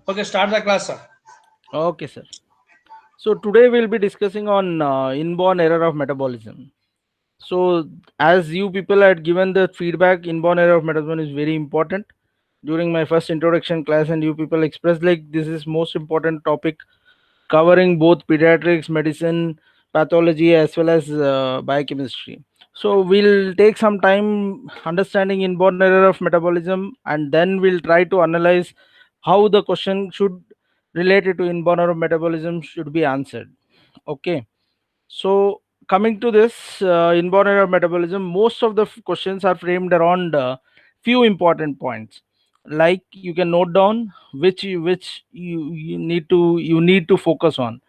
Okay, start the class, sir. Okay, sir. So today we'll be discussing on inborn error of metabolism. So as you people had given the feedback, inborn error of metabolism is very important. During my first introduction class, and you people expressed like this is most important topic covering both pediatrics, medicine, pathology as well as biochemistry. So we'll take some time understanding inborn error of metabolism, and then we'll try to analyze how the question should related to inborn error of metabolism should be answered. Okay. So coming to this inborn error of metabolism, most of the questions are framed around few important points. Like you can note down which you need to focus on.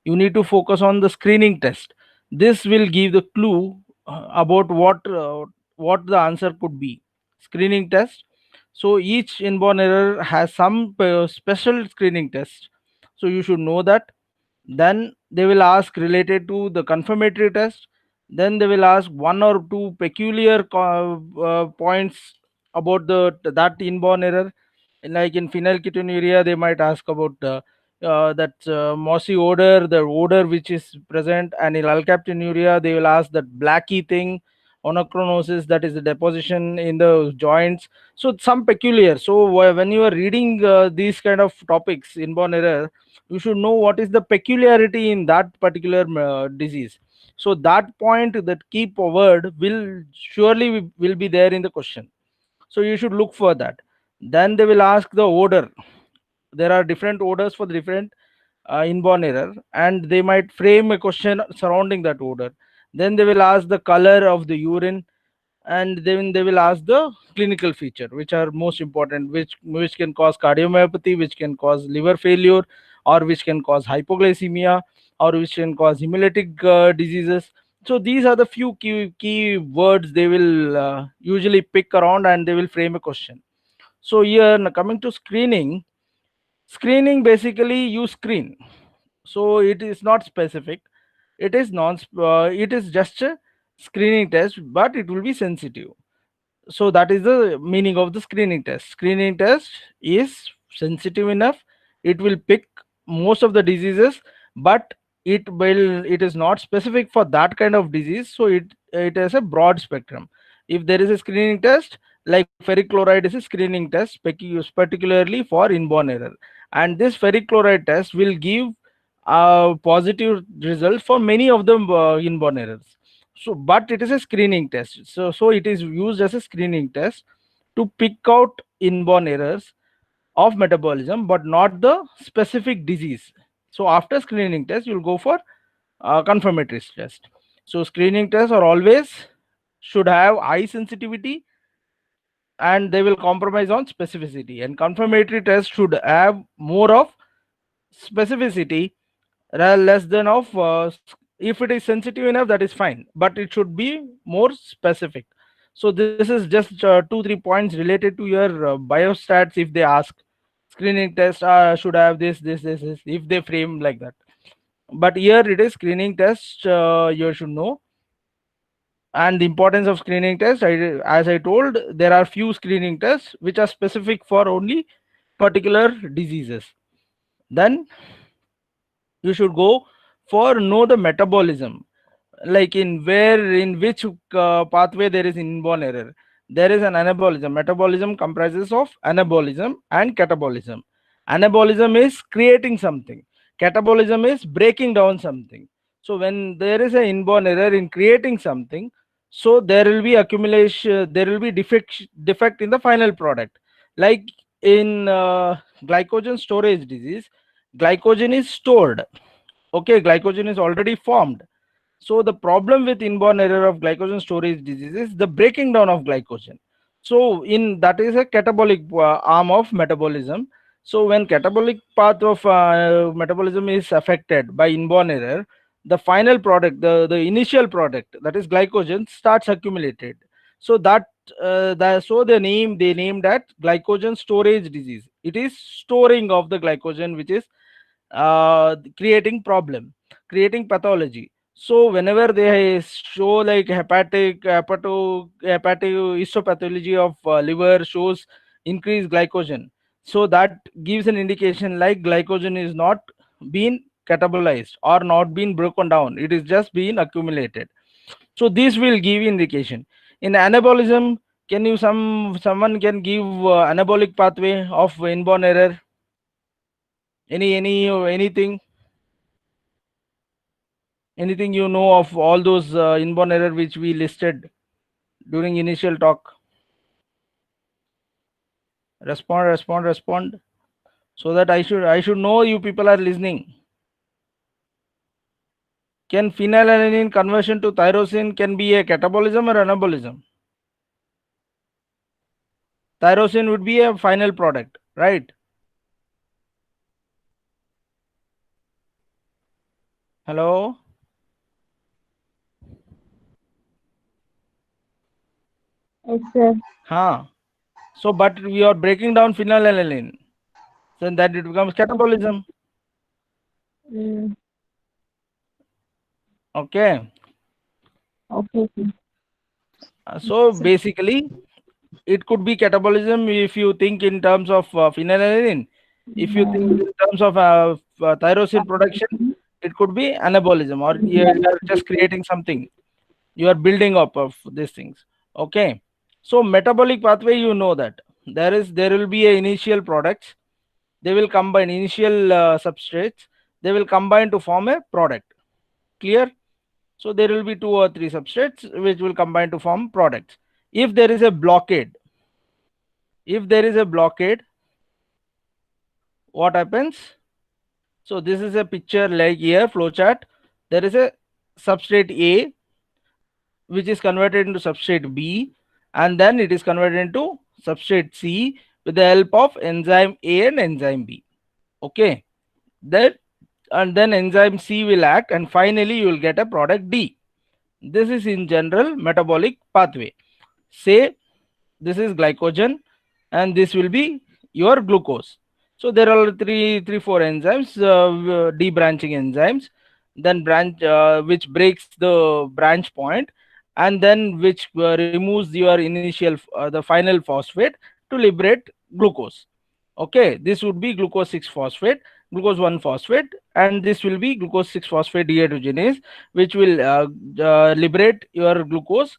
You need to focus on the screening test. This will give the clue about what the answer could be. Screening test. So each inborn error has some special screening test. So you should know that. Then they will ask related to the confirmatory test. Then they will ask one or two peculiar points about that inborn error. Like in phenylketonuria they might ask about that mossy odor, the odor which is present, and in alkaptonuria they will ask that blacky thing, onochronosis, that is the deposition in the joints. So some peculiar. So when you are reading these kind of topics, inborn error, you should know what is the peculiarity in that particular disease. So that point, that key word will surely will be there in the question. So you should look for that. Then they will ask the odor. There are different odors for the different inborn error, and they might frame a question surrounding that odor. Then they will ask the color of the urine, and then they will ask the clinical feature, which are most important, which can cause cardiomyopathy, which can cause liver failure, or which can cause hypoglycemia, or which can cause hemolytic diseases. So these are the few key words they will usually pick around, and they will frame a question. So here coming to screening basically you screen. So it is not specific, it is it is just a screening test, but it will be sensitive. So that is the meaning of the screening test. Screening test is sensitive enough, it will pick most of the diseases, but it is not specific for that kind of disease. So it has a broad spectrum. If there is a screening test, like ferric chloride is a screening test particularly for inborn error, and this ferric chloride test will give positive results for many of the inborn errors. So but it is a screening test, so it is used as a screening test to pick out inborn errors of metabolism, but not the specific disease. So after screening test you'll go for confirmatory test. So screening tests are always should have high sensitivity, and they will compromise on specificity, and confirmatory test should have more of specificity less than of if it is sensitive enough, that is fine, but it should be more specific. So this is just 2 3 points related to your biostats. If they ask, screening test should have this if they frame like that. But here it is screening test, you should know. And the importance of screening test, as I told, there are few screening tests which are specific for only particular diseases. Then you should go for know the metabolism, like in which pathway there is inborn error. There is an anabolism. Metabolism comprises of anabolism and catabolism. Anabolism is creating something, catabolism is breaking down something. So when there is an inborn error in creating something, so there will be accumulation, there will be defect in the final product. Like in glycogen storage disease, glycogen is stored. Okay, glycogen is already formed. So the problem with inborn error of glycogen storage disease is the breaking down of glycogen. So in that is a catabolic arm of metabolism. So when catabolic path of metabolism is affected by inborn error, the final product, the initial product, that is glycogen, starts accumulated. So so they named that glycogen storage disease. It is storing of the glycogen which is creating problem, creating pathology. So whenever they show like hepatic histopathology of liver shows increased glycogen, so that gives an indication like glycogen is not being catabolized or not being broken down, it is just being accumulated. So this will give indication. In anabolism, can you someone can give anabolic pathway of inborn error? Anything you know of all those inborn error which we listed during initial talk? Respond, so that I should know you people are listening. Can phenylalanine conversion to tyrosine can be a catabolism or anabolism? Tyrosine would be a final product, right? Hello? Yes, sir. Huh. So, but we are breaking down phenylalanine, so that it becomes catabolism. Mm, Okay. okay, sir. So basically, it could be catabolism if you think in terms of phenylalanine. If you think in terms of tyrosine production, it could be anabolism, or you are just creating something. You are building up of these things. Okay. So metabolic pathway, you know that there will be a initial products. They will combine initial substrates. They will combine to form a product. Clear? So there will be two or three substrates which will combine to form products. If there is a blockade, if there is a blockade, what happens? So this is a picture like here, flowchart. There is a substrate A which is converted into substrate B, and then it is converted into substrate C with the help of enzyme A and enzyme B. Okay, that, and then enzyme C will act, and finally you will get a product D. This is in general metabolic pathway. Say this is glycogen, and this will be your glucose. So there are four enzymes, debranching enzymes, then branch which breaks the branch point, and then which removes your the final phosphate to liberate glucose. Okay, this would be glucose 6 phosphate, glucose 1 phosphate, and this will be glucose 6 phosphate dehydrogenase, which will liberate your glucose,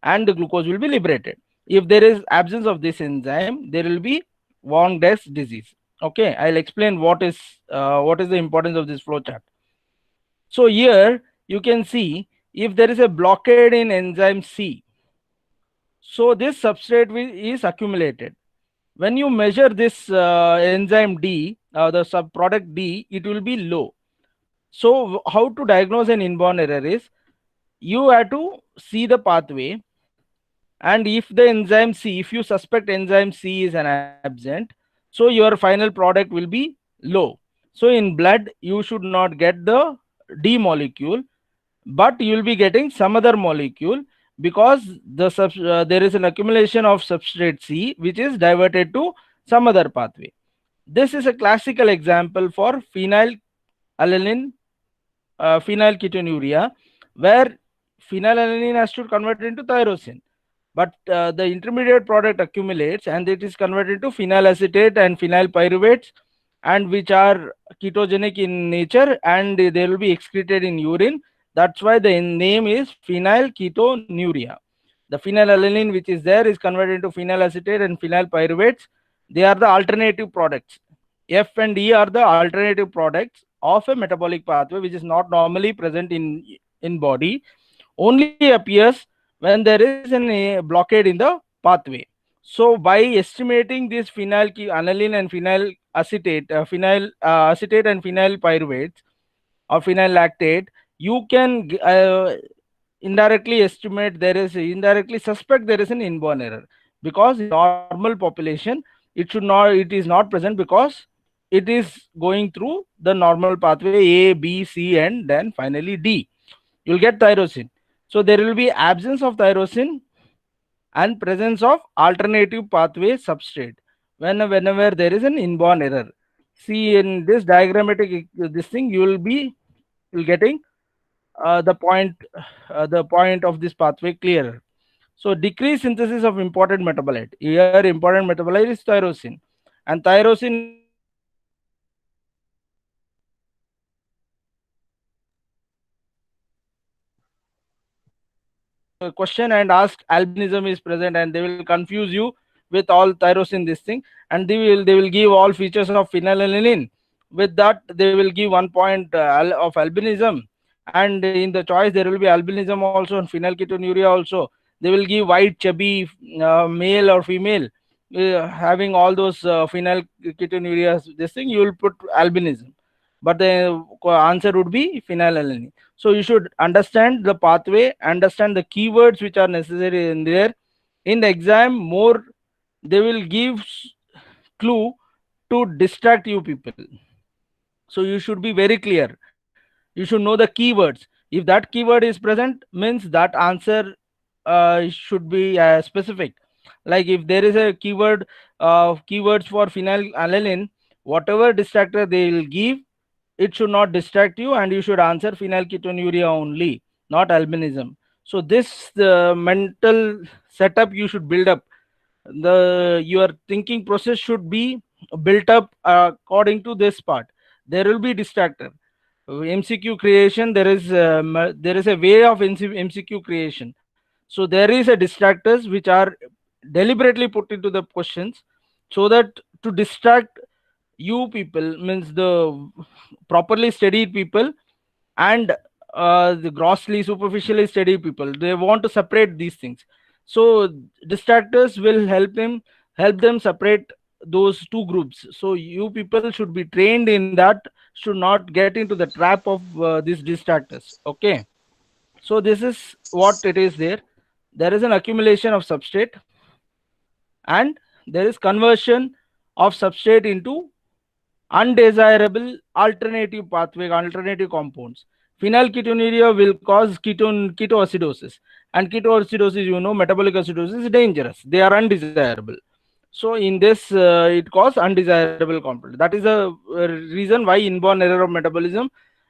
and the glucose will be liberated. If there is absence of this enzyme, there will be von Des disease. Okay, I'll explain what is the importance of this flowchart. So here you can see if there is a blockade in enzyme C, so this substrate is accumulated. When you measure this enzyme D, the sub product D, it will be low. So how to diagnose an inborn error is, you have to see the pathway, and if the enzyme C, if you suspect enzyme C is an absent, so your final product will be low. So in blood you should not get the D molecule, but you will be getting some other molecule, because there is an accumulation of substrate C which is diverted to some other pathway. This is a classical example for phenylalanine, phenylketonuria, where phenylalanine has to convert into tyrosine, but the intermediate product accumulates and it is converted to phenyl acetate and phenyl pyruvates, and which are ketogenic in nature, and they will be excreted in urine. That's why the name is phenylketonuria. The phenylalanine which is there is converted into phenyl acetate and phenyl pyruvates. They are the alternative products. F and E are the alternative products of a metabolic pathway which is not normally present in body, only appears when there is a blockade in the pathway. So by estimating this aniline and phenyl acetate, acetate and phenyl pyruvates or phenyl lactate, you can indirectly suspect there is an inborn error, because in normal population it is not present, because it is going through the normal pathway A, B, C, and then finally D. You'll get tyrosine. So there will be absence of tyrosine and presence of alternative pathway substrate whenever there is an inborn error. See in this diagrammatic this thing, you will getting the point of this pathway clearer. So decreased synthesis of important metabolite. Here important metabolite is tyrosine, and tyrosine is present in the blood. Question and ask albinism is present, and they will confuse you with all tyrosine this thing, and they will give all features of phenylalanine. With that they will give 1 point of albinism, and in the choice there will be albinism also and phenylketonuria also. They will give white chubby male or female having all those phenylketonuria this thing, you will put albinism, but the answer would be phenylalanine. So you should understand the pathway, understand the keywords which are necessary in there. In the exam, more they will give clue to distract you people. So you should be very clear. You should know the keywords. If that keyword is present, means that answer should be specific. Like if there is a keyword, keywords for phenylalanine, whatever distractor they will give, it should not distract you, and you should answer phenylketonuria only, not albinism. So this the mental setup you should build up. The your thinking process should be built up according to this part. There will be distractor. MCQ creation, there is a way of MCQ creation. So there is a distractors which are deliberately put into the questions, so that to distract you people, means the properly studied people and the grossly superficially studied people, they want to separate these things. So distractors will help them separate those two groups. So you people should be trained in that, should not get into the trap of these distractors. Okay, so this is what it is. There is an accumulation of substrate, and there is conversion of substrate into undesirable alternative pathway, alternative compounds. Phenylketonuria will cause ketoacidosis, and ketoacidosis, metabolic acidosis is dangerous. They are undesirable. So in this, it causes undesirable compound. That is a reason why inborn error of metabolism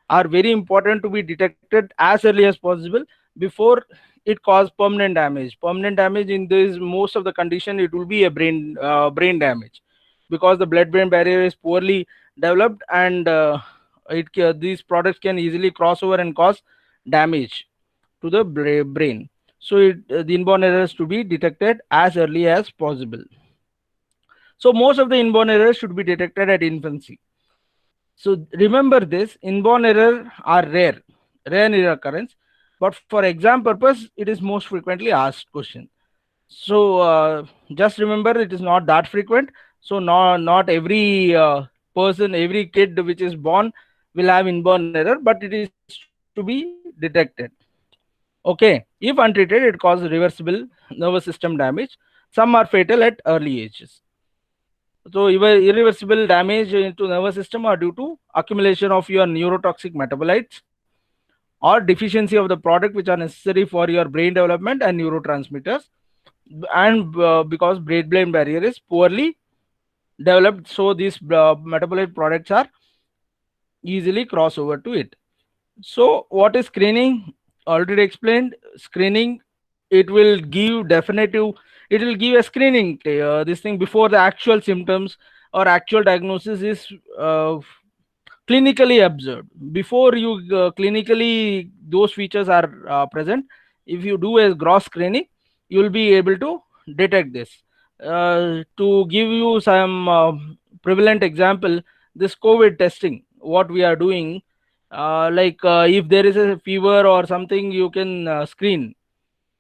are very important to be detected as early as possible before it cause permanent damage. Permanent damage in this most of the condition, it will be a brain damage, because the blood brain barrier is poorly developed, and these products can easily cross over and cause damage to the brain. So the inborn errors to be detected as early as possible. So most of the inborn errors should be detected at infancy. So remember this, inborn error are rare in occurrence, but for exam purpose, it is most frequently asked question. So just remember, it is not that frequent. So not every person, every kid which is born will have inborn error, but it is to be detected. Okay, if untreated, it causes reversible nervous system damage. Some are fatal at early ages. So irreversible damage into nervous system are due to accumulation of your neurotoxic metabolites or deficiency of the product which are necessary for your brain development and neurotransmitters, and because brain barrier is poorly developed, so these metabolite products are easily cross over to it. So what is screening? Already explained. Screening, it will give definitive, it will give a screening this thing before the actual symptoms or actual diagnosis is clinically observed. Before you clinically those features are present, if you do a gross screening, you will be able to detect this. To give you some prevalent example, this COVID testing, what we are doing, if there is a fever or something, you can screen,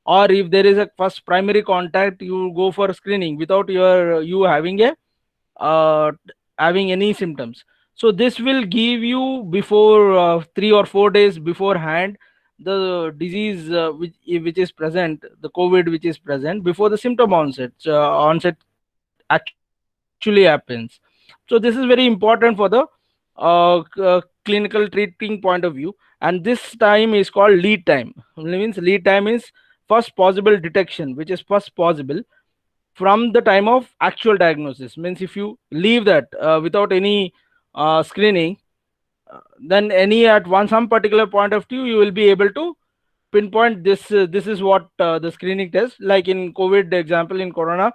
or if there is a first primary contact, you go for screening without you having a uh, having any symptoms. So this will give you before 3 or 4 days beforehand the disease which is present, the COVID which is present before the symptom onset actually happens. So this is very important for the clinical treating point of view, and this time is called lead time. Means lead time is first possible detection, which is first possible from the time of actual diagnosis. Means if you leave that without any screening, then any at one some particular point of view you will be able to pinpoint this. This is what the screening test, like in COVID example, in corona,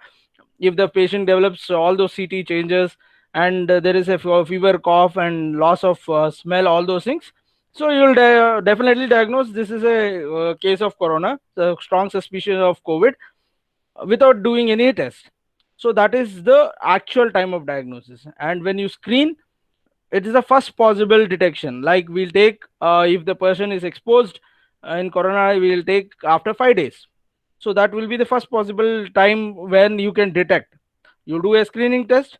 if the patient develops all those CT changes, and there is a fever, cough, and loss of smell, all those things, so you will definitely diagnose this is a case of corona, the strong suspicion of COVID, without doing any test. So that is the actual time of diagnosis. And when you screen, it is the first possible detection. Like we'll take, if the person is exposed in corona, we'll take after 5 days. So that will be the first possible time when you can detect. You do a screening test,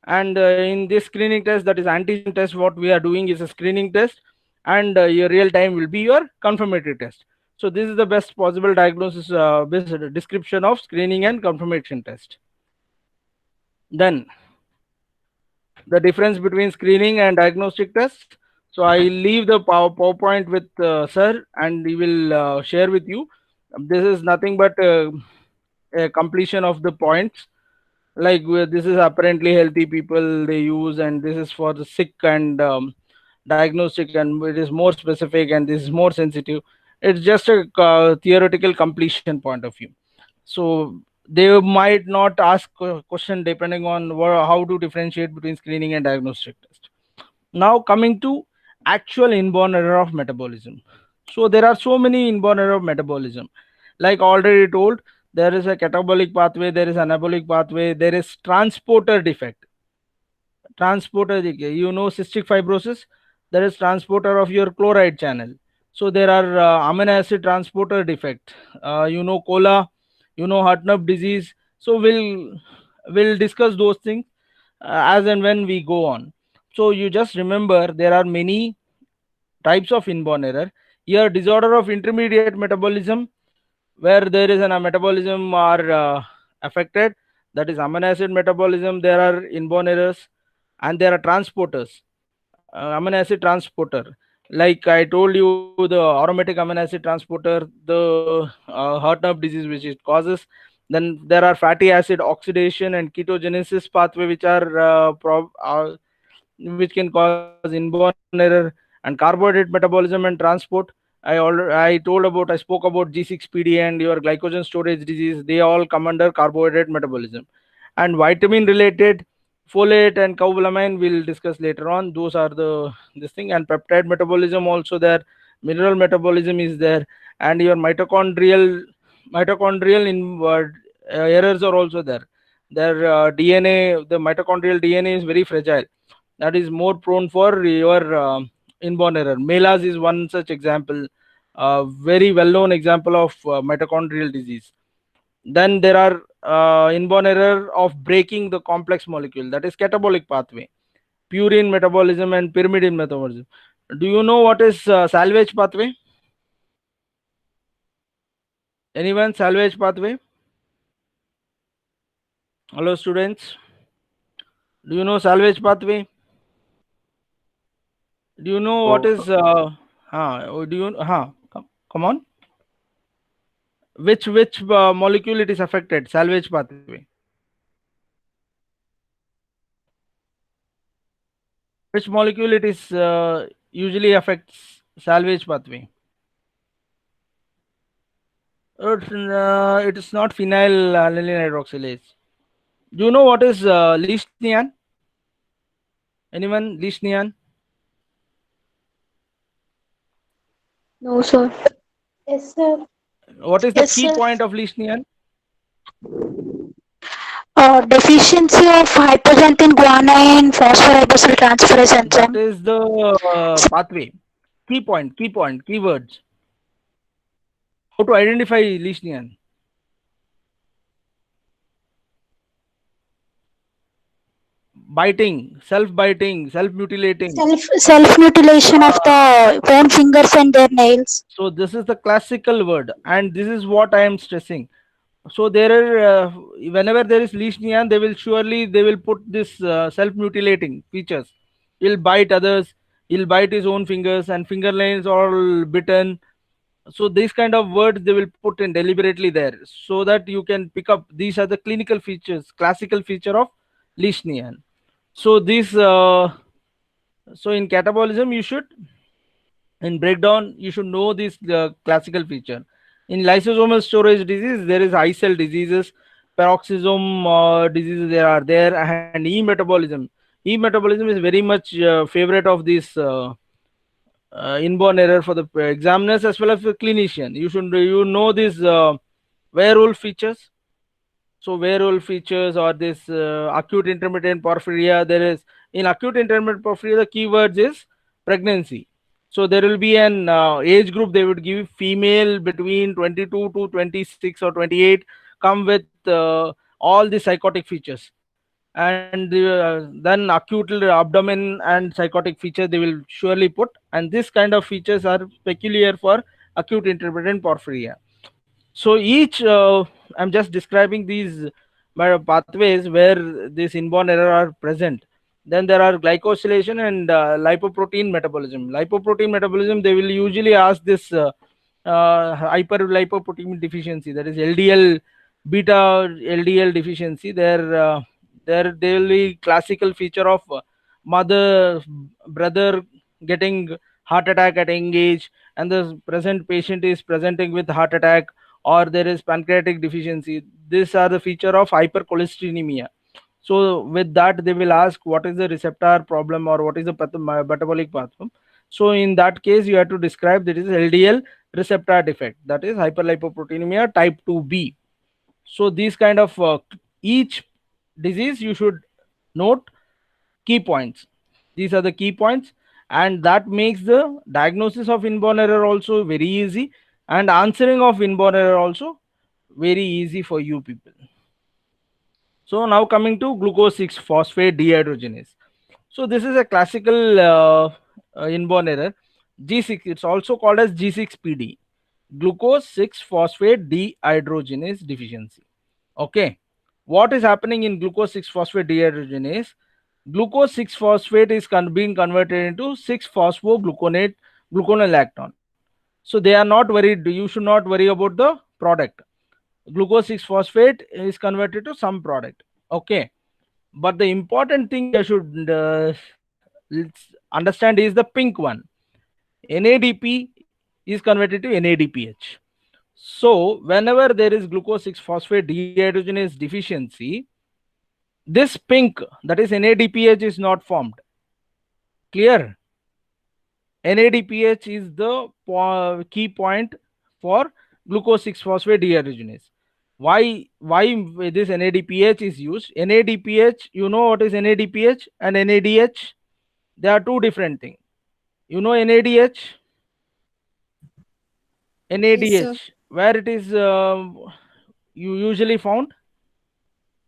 and in this screening test, that is antigen test, what we are doing is a screening test, and your real time will be your confirmatory test. So this is the best possible diagnosis, best description of screening and confirmation test. Then the difference between screening and diagnostic tests. So I leave the PowerPoint with sir, and he will share with you. This is nothing but a completion of the points. Like this is apparently healthy people they use, and this is for the sick and diagnostic, and it is more specific, and this is more sensitive. It's just a theoretical completion point of view. So they might not ask question depending on how to differentiate between screening and diagnostic test. Now coming to actual inborn error of metabolism. So there are so many inborn error of metabolism. Like already told, there is a catabolic pathway, there is anabolic pathway, there is transporter defect. Transporter, cystic fibrosis, there is transporter of your chloride channel. So there are amino acid transporter defect. Cola, heart nerve disease. So we'll discuss those things as and when we go on. So you just remember there are many types of inborn error. Here, disorder of intermediate metabolism, where there is an metabolism are affected, that is amino acid metabolism, there are inborn errors. And there are transporters, amino acid transporter, like I told you, the aromatic amino acid transporter, the heart nerve disease which it causes. Then there are fatty acid oxidation and ketogenesis pathway, which are which can cause inborn error. And carbohydrate metabolism and transport, I spoke about G6PD and your glycogen storage disease, they all come under carbohydrate metabolism. And vitamin related, folate and cobalamin we'll discuss later on, those are the this thing. And peptide metabolism also there, mineral metabolism is there, and your mitochondrial errors are also there. Their DNA, the mitochondrial DNA is very fragile, that is more prone for your inborn error. Melas is one such example, very well known example of mitochondrial disease. Then there are inborn error of breaking the complex molecule, that is catabolic pathway, purine metabolism and pyrimidine metabolism. Do you know what is salvage pathway? Anyone? Salvage pathway? Hello students, do you know salvage pathway? Do you know what is do you come on, which molecule it is affected, salvage pathway? Which molecule it is usually affects salvage pathway? It is not phenylalanine hydroxylase. Do you know what is leishnian? Anyone? Leishnian? No, sir. Yes, sir. What is the Yes, key sir. point of leishnian? Deficiency of hyperxanthine guanine phosphoribosyltransferase transferase That enzyme. is the pathway. Keywords. How to identify leishnian? Biting, self-mutilating. Self mutilation of the own fingers and their nails. So this is the classical word, and this is what I am stressing. So there are whenever there is leishnian, they will put this self-mutilating features. He'll bite others. He'll bite his own fingers, and fingernails are all bitten. So these kind of words they will put in deliberately there, so that you can pick up. These are the clinical features, classical feature of leishnian. So these So in catabolism, in breakdown, you should know this classical feature. In lysosomal storage disease, there is high cell diseases, peroxisome diseases there are there, and e-metabolism. E-metabolism is very much favorite of this inborn error for the examiners as well as the clinician. You know these werewolf features. So werewolf features or this acute intermittent porphyria. There is in acute intermittent porphyria the keywords is pregnancy. So there will be an age group they would give female between 22 to 26 or 28 come with all the psychotic features, and then acute abdomen and psychotic feature they will surely put, and this kind of features are peculiar for acute intermittent porphyria. So each I'm just describing these pathways where this inborn error are present. Then there are glycosylation and lipoprotein metabolism. Lipoprotein metabolism, they will usually ask this hyperlipoprotein deficiency, that is LDL beta LDL deficiency. There will be classical feature of mother brother getting heart attack at young age, and the present patient is presenting with heart attack, or there is pancreatic deficiency. These are the feature of hypercholesterolemia. So with that they will ask what is the receptor problem or what is the metabolic pathway. So in that case you have to describe that is LDL receptor defect, that is hyperlipoproteinemia type 2b. So these kind of each disease you should note key points. These are the key points, and that makes the diagnosis of inborn error also very easy, and answering of inborn error also very easy for you people. So now coming to glucose 6 phosphate dehydrogenase. So this is a classical inborn error. G6, it's also called as G6PD, glucose 6 phosphate dehydrogenase deficiency. Okay, what is happening in glucose 6 phosphate dehydrogenase? Glucose 6 phosphate is being converted into 6 phosphogluconate gluconolactone. So they are not worried. You should not worry about the product. Glucose 6 phosphate is converted to some product. Okay, but the important thing you should understand is the pink one. NADP is converted to NADPH. So whenever there is glucose 6 phosphate dehydrogenase deficiency, this pink, that is NADPH, is not formed. Clear? NADPH is the key point for glucose 6 phosphate dehydrogenase. Why this NADPH is used? NADPH, you know what is NADPH and NADH? They are two different things. You know NADH? NADH, where it is you usually found?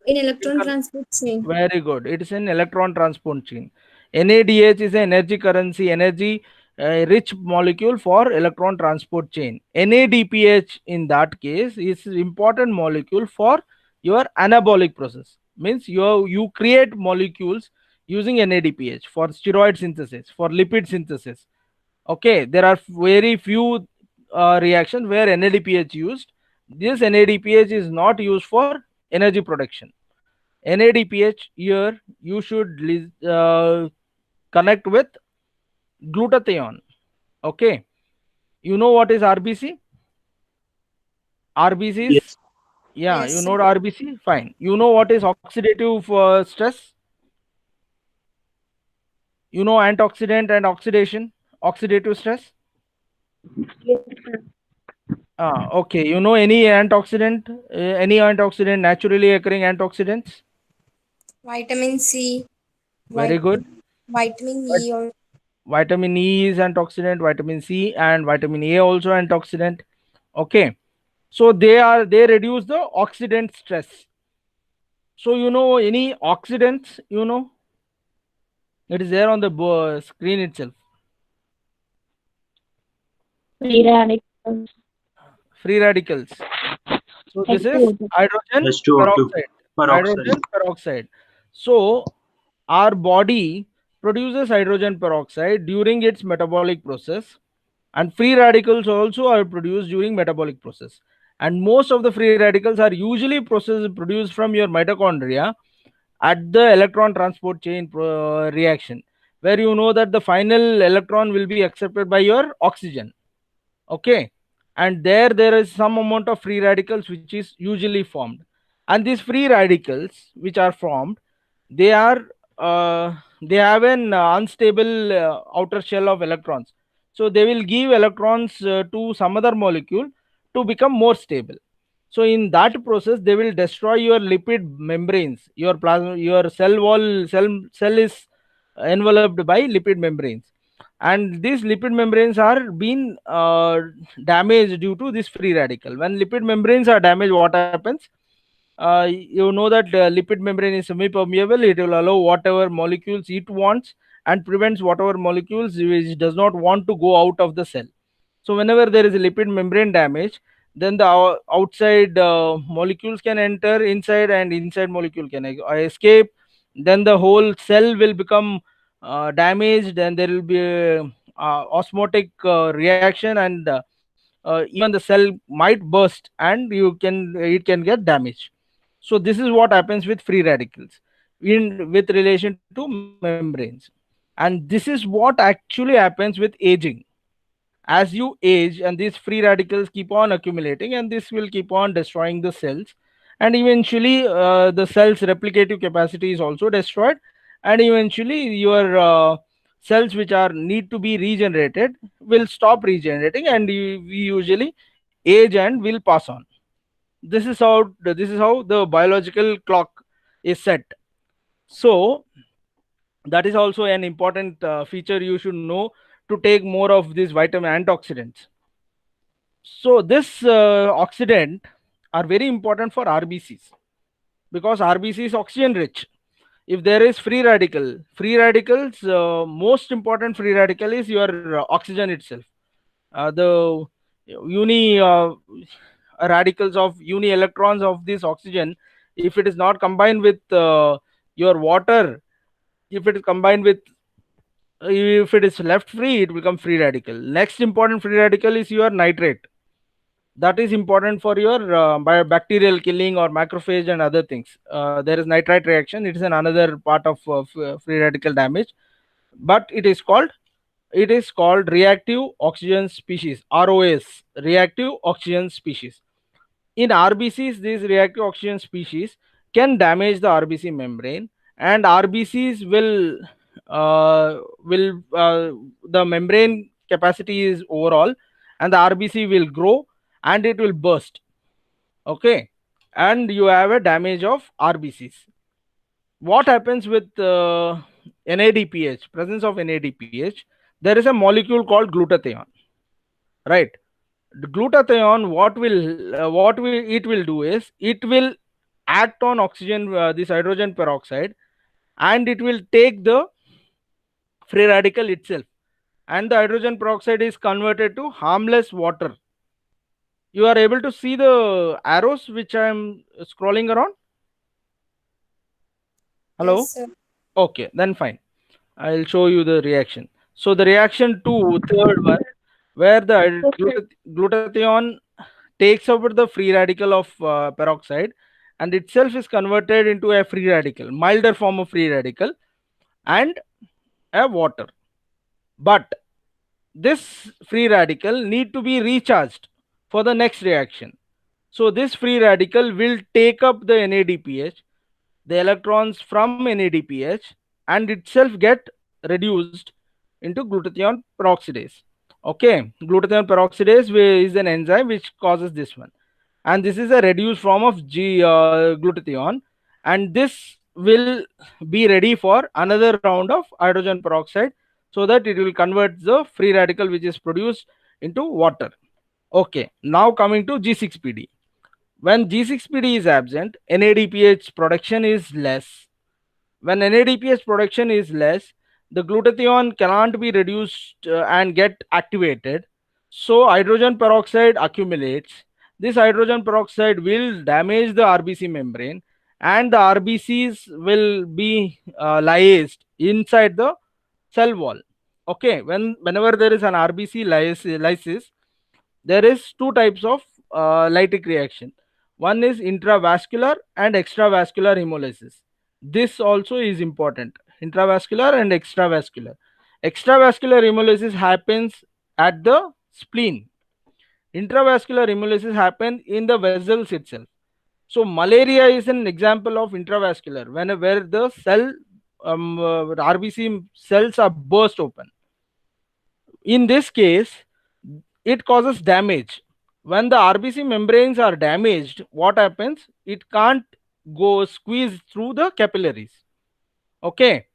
In electron transport chain. Very good. It is an electron transport chain. NADH is an energy currency, energy rich molecule for electron transport chain. NADPH in that case is important molecule for your anabolic process. Means you create molecules using NADPH for steroid synthesis, for lipid synthesis. Okay, there are very few reactions where NADPH used. This NADPH is not used for energy production. NADPH here you should connect with glutathione. Okay, you know what is RBC? RBC is, Yes. yeah, Yes, you sir. know RBC, fine. You know what is oxidative stress? You know antioxidant and oxidation, oxidative stress. Okay, you know any antioxidant, naturally occurring antioxidants? Vitamin C, Very good. vitamin But E, or vitamin E is antioxidant, vitamin C and vitamin A also antioxidant. Okay, so they reduce the oxidant stress. So you know any oxidants, you know, it is there on the screen itself. Free radicals. Free radicals. So this is H2O2. hydrogen H2O2 peroxide. peroxide. Hydrogen peroxide. So our body produces hydrogen peroxide during its metabolic process, and free radicals also are produced during metabolic process, and most of the free radicals are usually produced from your mitochondria at the electron transport chain reaction. where you know that the final electron will be accepted by your oxygen. Okay, and there is some amount of free radicals which is usually formed, and these free radicals which are formed, they are they have an unstable outer shell of electrons, so they will give electrons to some other molecule to become more stable. So in that process they will destroy your lipid membranes. Your plasma, your cell is enveloped by lipid membranes, and these lipid membranes are being damaged due to this free radical. When lipid membranes are damaged, what happens? You know that lipid membrane is semi permeable. It will allow whatever molecules it wants and prevents whatever molecules which does not want to go out of the cell. So whenever there is a lipid membrane damage, then the outside molecules can enter inside, and inside molecule can escape. Then the whole cell will become damaged, and there will be a osmotic reaction, and even the cell might burst, and it can get damaged. So this is what happens with free radicals in with relation to membranes, and this is what actually happens with aging. As you age, and these free radicals keep on accumulating, and this will keep on destroying the cells, and eventually the cell's replicative capacity is also destroyed, and eventually your cells which are need to be regenerated will stop regenerating, and we usually age and will pass on. This is how the biological clock is set. So that is also an important feature you should know, to take more of these vitamin antioxidants. So this oxidant are very important for RBCs, because RBC is oxygen rich. If there is free radicals, most important free radical is your oxygen itself. The uni radicals of uni electrons of this oxygen, if it is not combined with your water, if it is combined with if it is left free, it will become free radical. Next important free radical is your nitrate. That is important for your bacterial killing or macrophage and other things. There is nitrite reaction. It is another part of free radical damage, but it is called reactive oxygen species, ROS, reactive oxygen species. In RBCs, these reactive oxygen species can damage the RBC membrane, and RBCs will the membrane capacity is overall, and the RBC will grow and it will burst. Okay, and you have a damage of RBCs. What happens with NADPH? Presence of NADPH, there is a molecule called glutathione, right? The glutathione, what will it will do is, it will act on oxygen, this hydrogen peroxide, and it will take the free radical itself, and the hydrogen peroxide is converted to harmless water. You are able to see the arrows which I am scrolling around? Hello? Yes, sir. Okay, then fine. I'll show you the reaction. So the reaction to third one, where the glutathione takes over the free radical of peroxide, and itself is converted into a free radical, milder form of free radical, and a water. But this free radical need to be recharged for the next reaction. So this free radical will take up the NADPH, the electrons from NADPH, and itself get reduced into glutathione peroxidase. Okay, glutathione peroxidase is an enzyme which causes this one, and this is a reduced form of glutathione, and this will be ready for another round of hydrogen peroxide, so that it will convert the free radical which is produced into water. Okay, now coming to G6PD. When G6PD is absent, NADPH production is less. When NADPH production is less, the glutathione cannot be reduced and get activated. So hydrogen peroxide accumulates. This hydrogen peroxide will damage the RBC membrane, and the RBCs will be lysed inside the cell wall. Okay, whenever there is an RBC lysis, there is two types of lytic reaction. One is intravascular and extravascular hemolysis. This also is important. intravascular and extravascular. Extravascular hemolysis happens at the spleen. Intravascular hemolysis happens in the vessels itself. So malaria is an example of intravascular, where the cell RBC cells are burst open. In this case, it causes damage. When the RBC membranes are damaged, what happens? It can't go squeeze through the capillaries. Okay,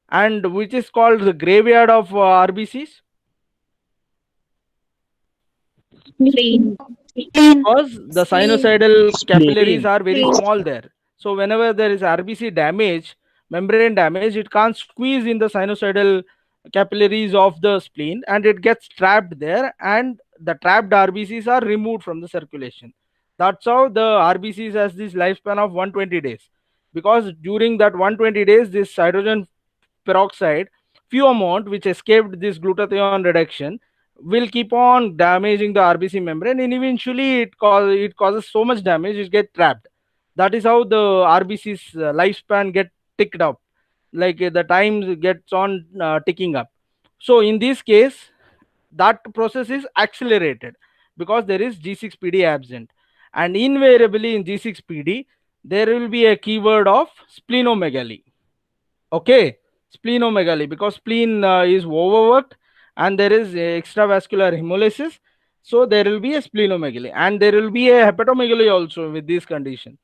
and which is called the graveyard of RBCs. Spleen. Because the Spleen. sinusoidal capillaries Spleen. are very Spleen. small there. So whenever there is RBC damage, membrane damage, it can't squeeze in the sinusoidal capillaries of the spleen, and it gets trapped there, and the trapped RBCs are removed from the circulation. That's how the RBCs has this lifespan of 120 days, because during that 120 days this hydrogen peroxide, few amount which escaped this glutathione reduction, will keep on damaging the RBC membrane, and eventually it causes so much damage it get trapped. That is how the RBC's lifespan get ticked up, like the time gets on ticking up. So in this case, that process is accelerated because there is G6PD absent, and invariably in G6PD there will be a keyword of splenomegaly. Okay, splenomegaly, because spleen is overworked and there is a extravascular hemolysis, so there will be a splenomegaly, and there will be a hepatomegaly also with this condition.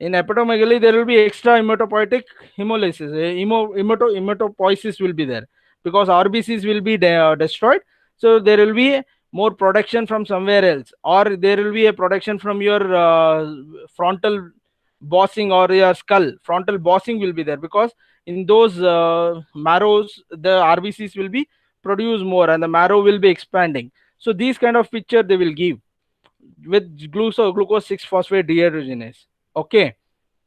In hepatomegaly there will be extra hematopoietic hemolysis, hematopoiesis will be there, because RBCs will be destroyed, so there will be more production from somewhere else, or there will be a production from your frontal bossing or your skull. Frontal bossing will be there, because in those marrows the RBCs will be produced more and the marrow will be expanding. So these kind of picture they will give with glucose 6-phosphate dehydrogenase. Okay,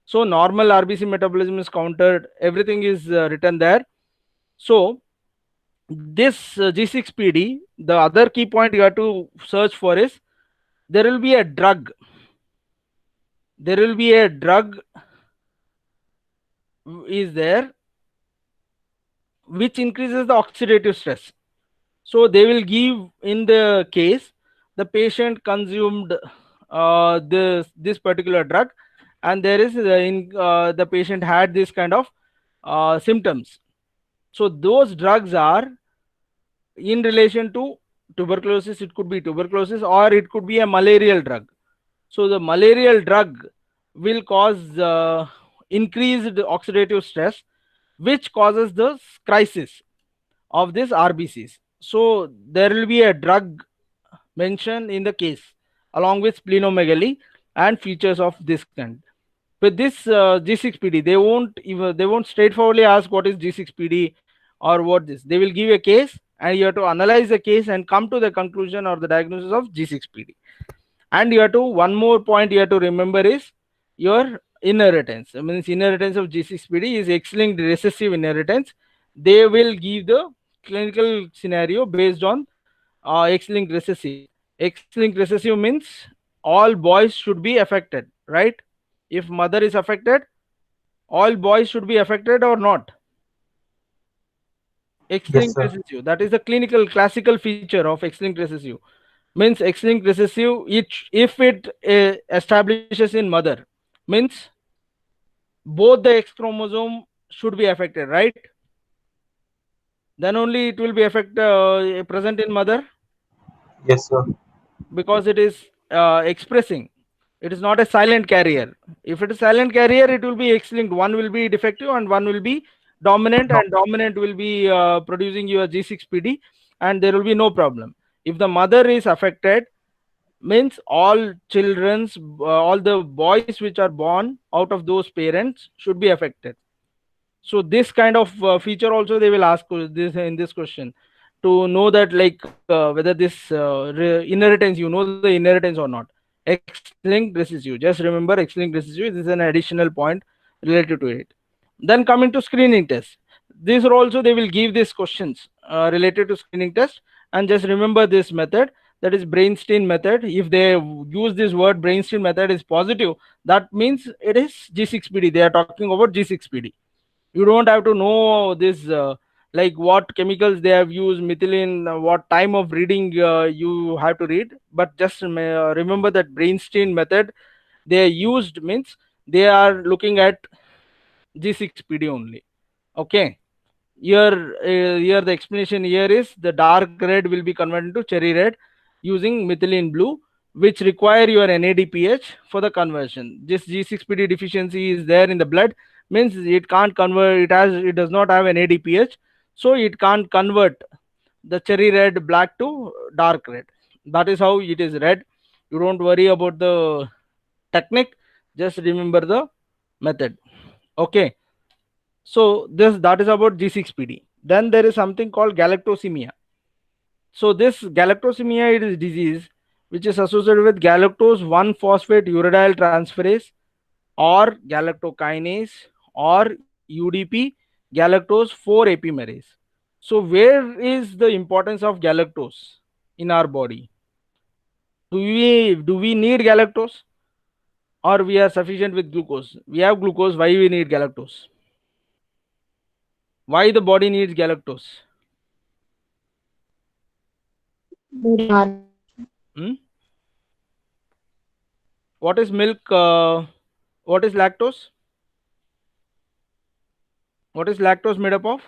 so normal RBC metabolism is countered, everything is written there. So this G6PD, the other key point you have to search for is there will be a drug. There will be a drug is there which increases the oxidative stress. So they will give, in the case the patient consumed this particular drug, and there is the patient had this kind of symptoms. So those drugs are in relation to tuberculosis. It could be tuberculosis or it could be a malarial drug. So the malarial drug will cause increased oxidative stress, which causes the crisis of this RBCs. So there will be a drug mentioned in the case along with splenomegaly and features of this kind. With this G6PD, they won't straightforwardly ask what is G6PD or what this. They will give a case, and you have to analyze the case and come to the conclusion or the diagnosis of G6PD. And you have to, one more point you have to remember is your inheritance. I mean, inheritance of G6PD is X-linked recessive inheritance. They will give the clinical scenario based on X-linked recessive. X-linked recessive means all boys should be affected, right? If mother is affected, all boys should be affected or not? X-linked recessive. That is the clinical classical feature of X-linked recessive. Means X-linked recessive, if it establishes in mother, means both the X chromosome should be affected, right? Then only it will be present in mother. Yes, sir. Because it is expressing. It is not a silent carrier. If it is silent carrier, it will be X-linked. One will be defective and one will be dominant, and dominant will be producing your G6PD, and there will be no problem. If the mother is affected, means all children's, all the boys which are born out of those parents should be affected. So this kind of feature also they will ask this in this question, to know that like whether this inheritance, you know the inheritance or not. X-linked recessive. Just remember X-linked recessive. This is an additional point related to it. Then coming to screening test. These are also they will give these questions related to screening test, and just remember this method, that is Brainsteen method. If they use this word Brainsteen method is positive, that means it is G6PD. They are talking about G6PD. You don't have to know this, like what chemicals they have used, methylene, what time of reading you have to read, but just remember that Brainsteen method they used means they are looking at G6PD only. Okay. Here the explanation here is the dark red will be converted to cherry red using methylene blue, which require your NADPH for the conversion. This G6PD deficiency is there in the blood, means it can't convert. It does not have NADPH, so it can't convert the cherry red black to dark red. That is how it is red. You don't worry about the technique. Just remember the method. Okay. So that is about G6PD. Then there is something called galactosemia. So this galactosemia, it is disease which is associated with galactose 1 phosphate uridyl transferase or galactokinase or UDP galactose 4 epimerase. So where is the importance of galactose in our body? Do we need galactose, or we are sufficient with glucose? We have glucose. Why we need galactose? Why the body needs galactose? Hmm? What is milk? What is lactose? What is lactose made up of?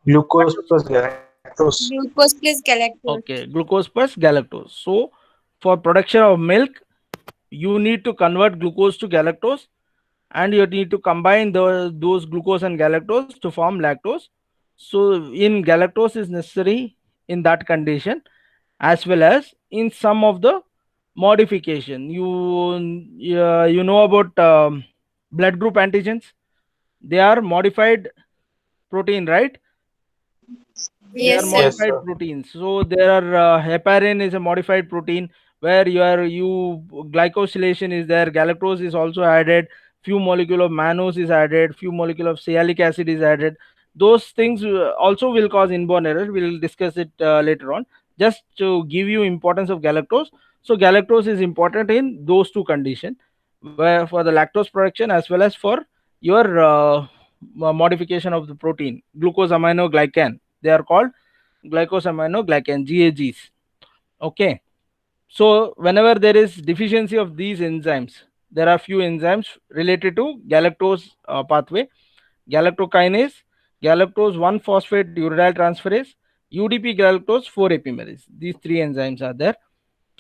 Glucose plus galactose. Glucose plus galactose. Okay, glucose plus galactose. So, for production of milk, you need to convert glucose to galactose, and you need to combine those glucose and galactose to form lactose. So, in galactose is necessary in that condition, as well as in some of the modification. You know about blood group antigens. They are modified protein, right? They are Yes, sir. Yes, modified sir. proteins. So there are heparin is a modified protein where you glycosylation is there. Galactose is also added. Few molecule of mannose is added. Few molecule of sialic acid is added. Those things also will cause inborn error. We'll discuss it later on. Just to give you importance of galactose. So galactose is important in those two conditions, where for the lactose production as well as for your modification of the protein, glucose amino glycan. They are called glycosaminoglycan, GAGs. Okay. So whenever there is deficiency of these enzymes, there are few enzymes related to galactose pathway: galactokinase, galactose 1 phosphate uridyl transferase, UDP galactose 4 epimerase. These three enzymes are there.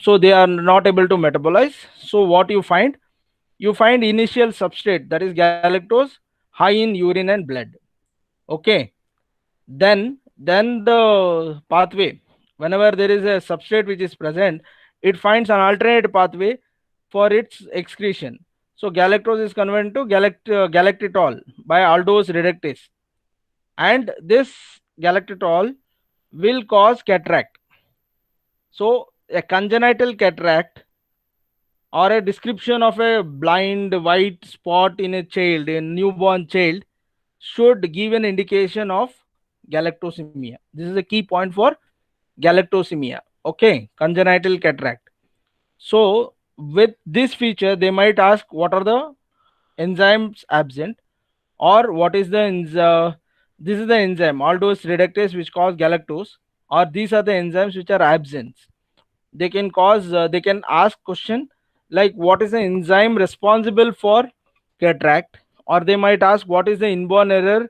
So they are not able to metabolize. So what you find? You find initial substrate, that is galactose, high in urine and blood. Okay. Then the pathway, whenever there is a substrate which is present, it finds an alternate pathway for its excretion. So galactose is converted to galactitol by aldose reductase, and this galactitol will cause cataract. So a congenital cataract or a description of a blind white spot in a child, a newborn child, should give an indication of galactosemia. This is a key point for galactosemia. Okay, congenital cataract. So with this feature, they might ask what are the enzymes absent, or what is the this is the enzyme aldose reductase which cause galactose, or these are the enzymes which are absent. They can ask question like what is the enzyme responsible for cataract, or they might ask what is the inborn error,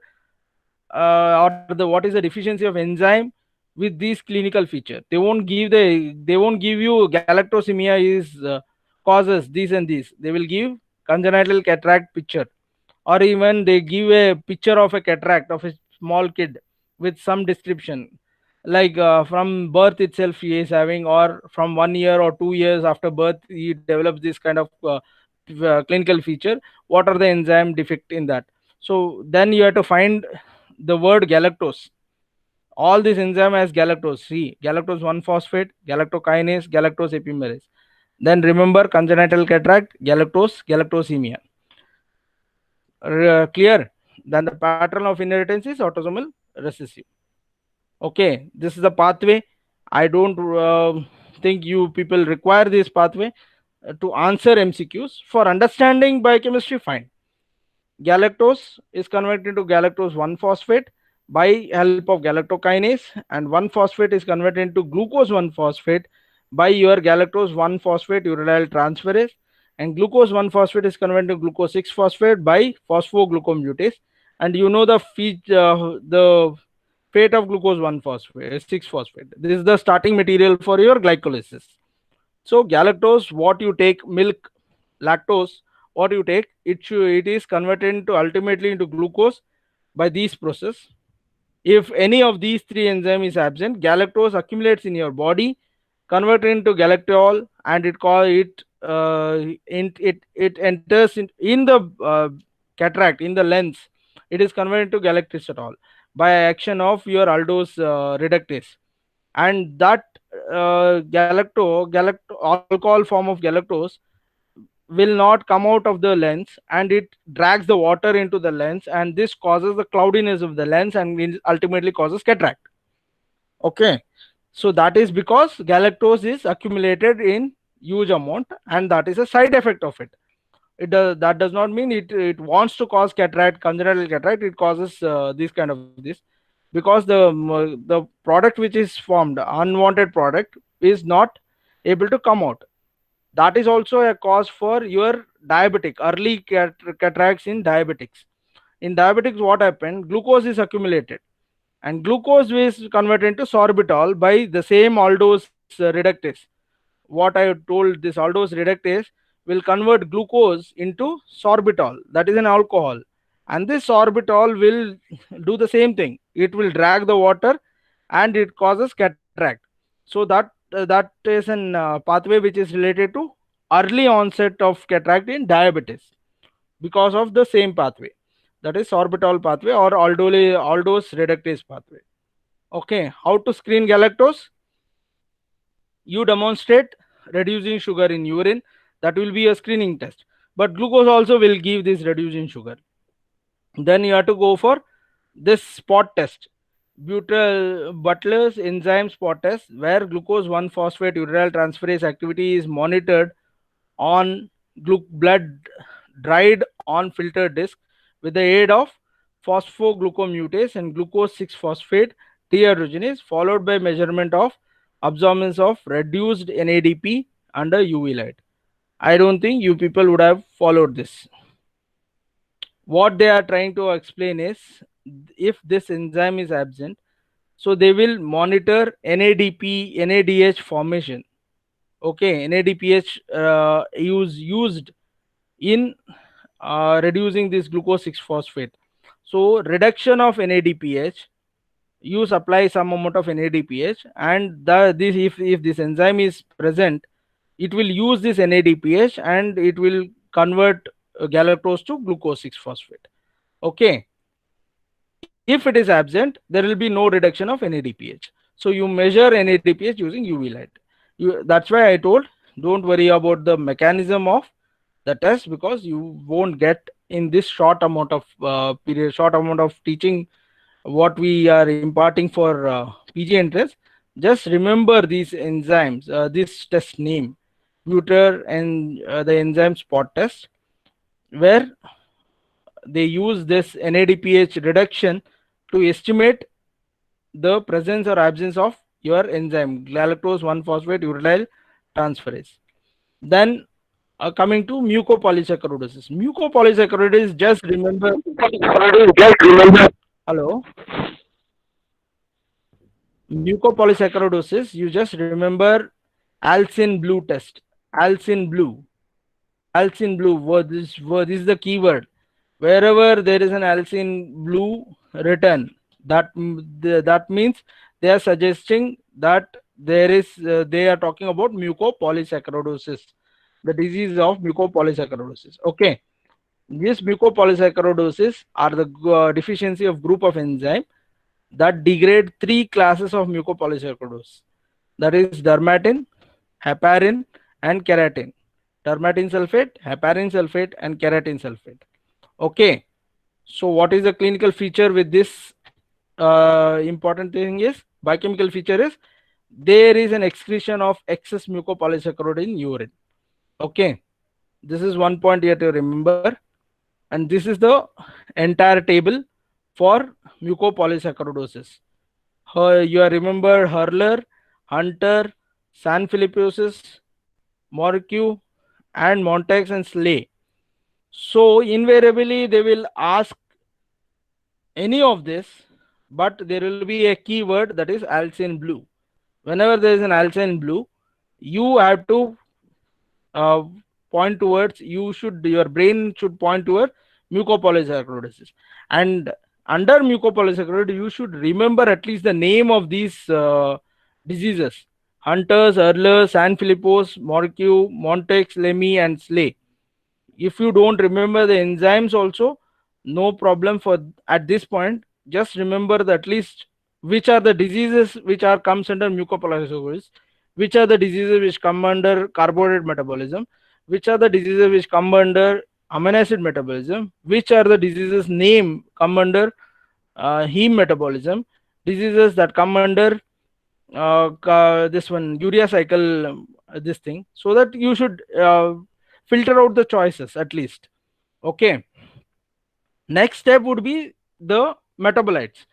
or what is the deficiency of enzyme with these clinical feature. They won't give you galactosemia is causes these and these. They will give congenital cataract picture, or even they give a picture of a cataract of a small kid with some description, like from birth itself he is having, or from 1 year or 2 years after birth he develops this kind of clinical feature. What are the enzyme defect in that? So then you have to find the word galactose. All this enzyme has galactose. See, galactose 1 phosphate, galactokinase, galactose epimerase. Then remember congenital cataract, galactosemia. Clear? Then the pattern of inheritance is autosomal recessive. Okay, this is the pathway. I don't think you people require this pathway to answer MCQs. For understanding biochemistry, fine. galactose is converted into galactose 1-phosphate by help of galactokinase, and 1-phosphate is converted into glucose 1-phosphate by your galactose 1-phosphate uridyl transferase, and glucose 1-phosphate is converted to glucose 6-phosphate by phosphoglucomutase. And you know the fate of glucose 1-phosphate 6-phosphate. This is the starting material for your glycolysis. So galactose, what you take, milk, lactose, what you take, it is converted into ultimately into glucose by this process. If any of these three enzymes is absent, galactose accumulates in your body, converted into galactol, and it enters in the cataract, in the lens. It is converted to galactositol by action of your aldose reductase, and that alcohol form of galactose will not come out of the lens, and it drags the water into the lens, and this causes the cloudiness of the lens and it ultimately causes cataract. Okay, so that is because galactose is accumulated in huge amount, and that is a side effect of it. That does not mean it wants to cause cataract, congenital cataract. It causes this kind of this, because the product which is formed, unwanted product, is not able to come out. That is also a cause for your diabetic, early cataracts in diabetics. In diabetics, what happened? Glucose is accumulated, and glucose is converted into sorbitol by the same aldose reductase. What I told, this aldose reductase will convert glucose into sorbitol, that is an alcohol, and this sorbitol will do the same thing. It will drag the water and it causes cataract. So that is an pathway which is related to early onset of cataract in diabetes, because of the same pathway, that is sorbitol pathway or aldose reductase pathway. Okay, how to screen galactose? You demonstrate reducing sugar in urine. That will be a screening test, but glucose also will give this reducing sugar. Then you have to go for this spot test, Butler's enzyme spot test, where glucose 1-phosphate uridyl transferase activity is monitored on blood dried on filtered disc with the aid of phosphoglucomutase and glucose 6-phosphate dehydrogenase, followed by measurement of absorbance of reduced NADP under UV light. I don't think you people would have followed this. What they are trying to explain is, if this enzyme is absent, so they will monitor NADP, NADH formation. Okay, NADPH used in reducing this glucose 6-phosphate. So reduction of NADPH, you supply some amount of NADPH, and if this enzyme is present, it will use this NADPH and it will convert galactose to glucose 6-phosphate. Okay, if it is absent, there will be no reduction of NADPH. So you measure NADPH using UV light. That's why I told, don't worry about the mechanism of the test, because you won't get in this short amount of short amount of teaching what we are imparting for PG entrance. Just remember these enzymes, this test name, Buter, and the enzyme spot test, where they use this NADPH reduction to estimate the presence or absence of your enzyme, galactose 1-phosphate uridyl transferase. Then coming to mucopolysaccharidosis. Mucopolysaccharidosis, just remember. Hello. Mucopolysaccharidosis, you just remember alsin blue test. Alsin blue. Alsin blue. This is the keyword. Wherever there is an alsin blue written, that means they are suggesting that they are talking about mucopolysaccharidosis, the disease of mucopolysaccharidosis. Okay, this mucopolysaccharidosis are the deficiency of group of enzyme that degrade 3 classes of mucopolysaccharidosis, that is dermatin, heparin, and keratin. Dermatin sulfate, heparin sulfate, and keratin sulfate. Okay, so what is the clinical feature with this? Important thing is, biochemical feature is, there is an excretion of excess mucopolysaccharide in urine. Okay, this is one point you have to remember. And this is the entire table for mucopolysaccharidosis. You remember Hurler, Hunter, Sanfilipposis, Morque, and Montague and Slay. So invariably they will ask any of this, but there will be a keyword, that is Alcine blue. Whenever there is an Alcine blue, you have to uh, point towards, your brain should point toward mucopolysaccharidosis. And under mucopolysaccharidosis, you should remember at least the name of these diseases: Hunter's, Ehrler's, Sanfilippo's, Morque, Montague's, Lamy, and Slay. If you don't remember the enzymes also, no problem for at this point. Just remember that at least which are the diseases which are comes under mucopolysaccharidosis, which are the diseases which come under carbohydrate metabolism, which are the diseases which come under amino acid metabolism, which are the diseases name come under heme metabolism, diseases that come under this one urea cycle, this thing, so that you should filter out the choices at least. Okay, next step would be the metabolites.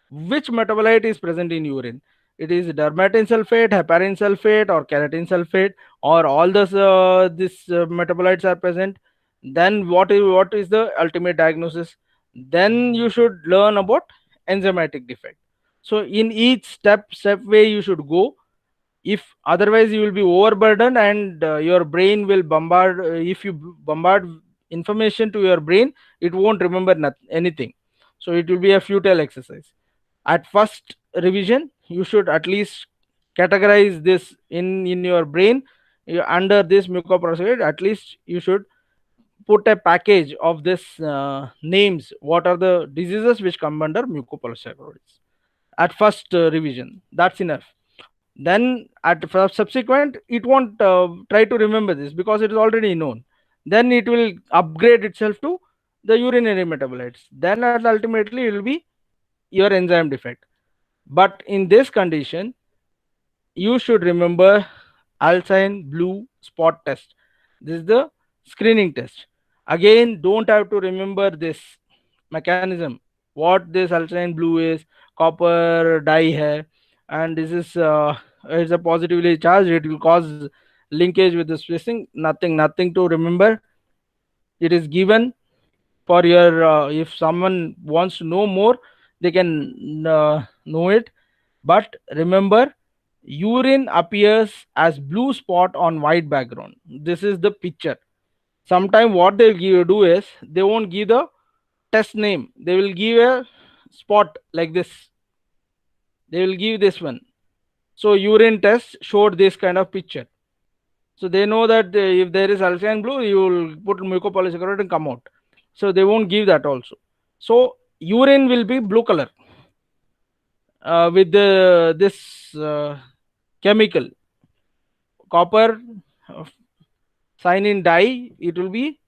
Which metabolite is present in urine? It is dermatan sulfate, heparin sulfate, or keratin sulfate, or all this metabolites are present. Then what is the ultimate diagnosis? Then you should learn about enzymatic defect. So in each step way you should go. If otherwise you will be overburdened, and your brain will bombard. If you bombard information to your brain, it won't remember anything. So it will be a futile exercise. At first revision, you should at least categorize this in your brain. Under this mucopolysaccharidosis, at least you should put a package of this names, what are the diseases which come under mucopolysaccharidosis. At first revision, that's enough. Then at subsequent, it won't try to remember this because it is already known. Then it will upgrade itself to the urinary metabolites. Then ultimately it will be your enzyme defect. But in this condition, you should remember Alcine blue spot test. This is the screening test. Again, don't have to remember this mechanism, what this Alcine blue is. Copper dye hai, and this is it's a positively charged, it will cause linkage with the spacing. Nothing to remember. It is given for your if someone wants to know more, they can know it. But remember, urine appears as blue spot on white background. This is the picture. Sometime what they'll do is, they won't give the test name, they will give a spot like this. They will give this one. So urine test showed this kind of picture. So they know that if there is Alcine blue, you will put mucopolysaccharidosis and come out. So they won't give that also. So urine will be blue color with this chemical copper cyanine dye. It will be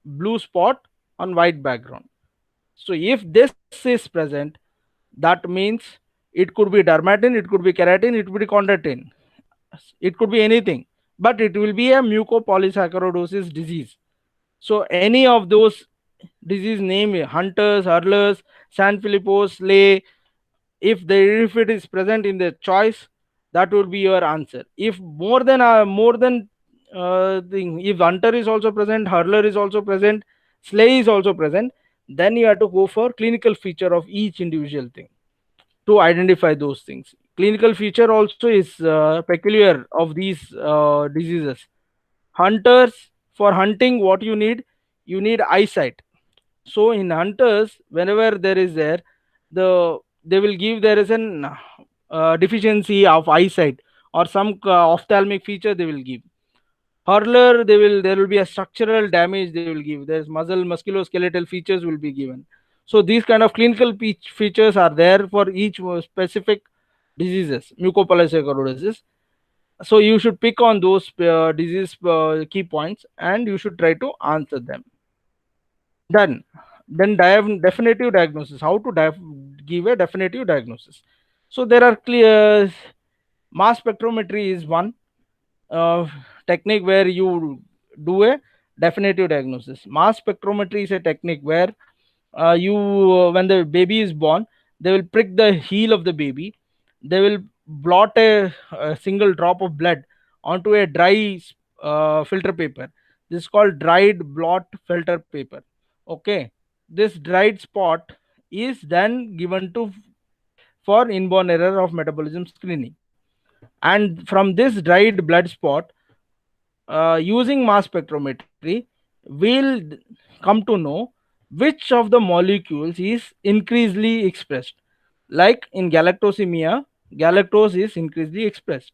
blue spot on white background. So if this is present, that means it could be dermatan, it could be keratin, it could be chondroitin, it could be anything, but it will be a mucopolysaccharidosis disease. So any of those disease name, Hunter's, Hurler's, Sanfilippo's, Slay, if it is present in the choice, that would be your answer. If more than thing, if Hunter is also present, Hurler is also present, Slay is also present, then you have to go for clinical feature of each individual thing to identify those things. Clinical feature also is peculiar of these diseases. Hunters, for hunting, what you need eyesight. So in hunters, whenever there is they will give there is an deficiency of eyesight, or some ophthalmic feature they will give. Hurler, there will be a structural damage they will give. There's musculoskeletal features will be given. So these kind of clinical features are there for each specific diseases, mucopolysaccharidosis. So you should pick on those disease key points, and you should try to answer them. Then definitive diagnosis. How to give a definitive diagnosis? So there are clear mass spectrometry is one technique where you do a definitive diagnosis. Mass spectrometry is a technique where when the baby is born, they will prick the heel of the baby. They will blot a single drop of blood onto a dry filter paper. This is called dried blot filter paper. Okay, this dried spot is then given to for inborn error of metabolism screening. And from this dried blood spot, using mass spectrometry, we'll come to know which of the molecules is increasingly expressed. Like in galactosemia, galactose is increasingly expressed.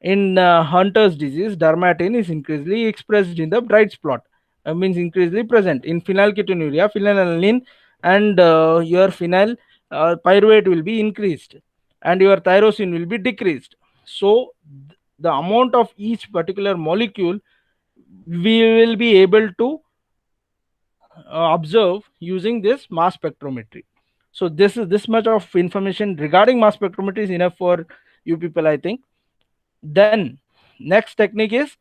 In Hunter's disease, dermatin is increasingly expressed in the bright spot, means increasingly present. In phenylketonuria, phenylalanine and your phenyl pyruvate will be increased, and your tyrosine will be decreased. So, the amount of each particular molecule we will be able to observe using this mass spectrometry. So this much of information regarding mass spectrometry is enough for you people, I think. Then next technique is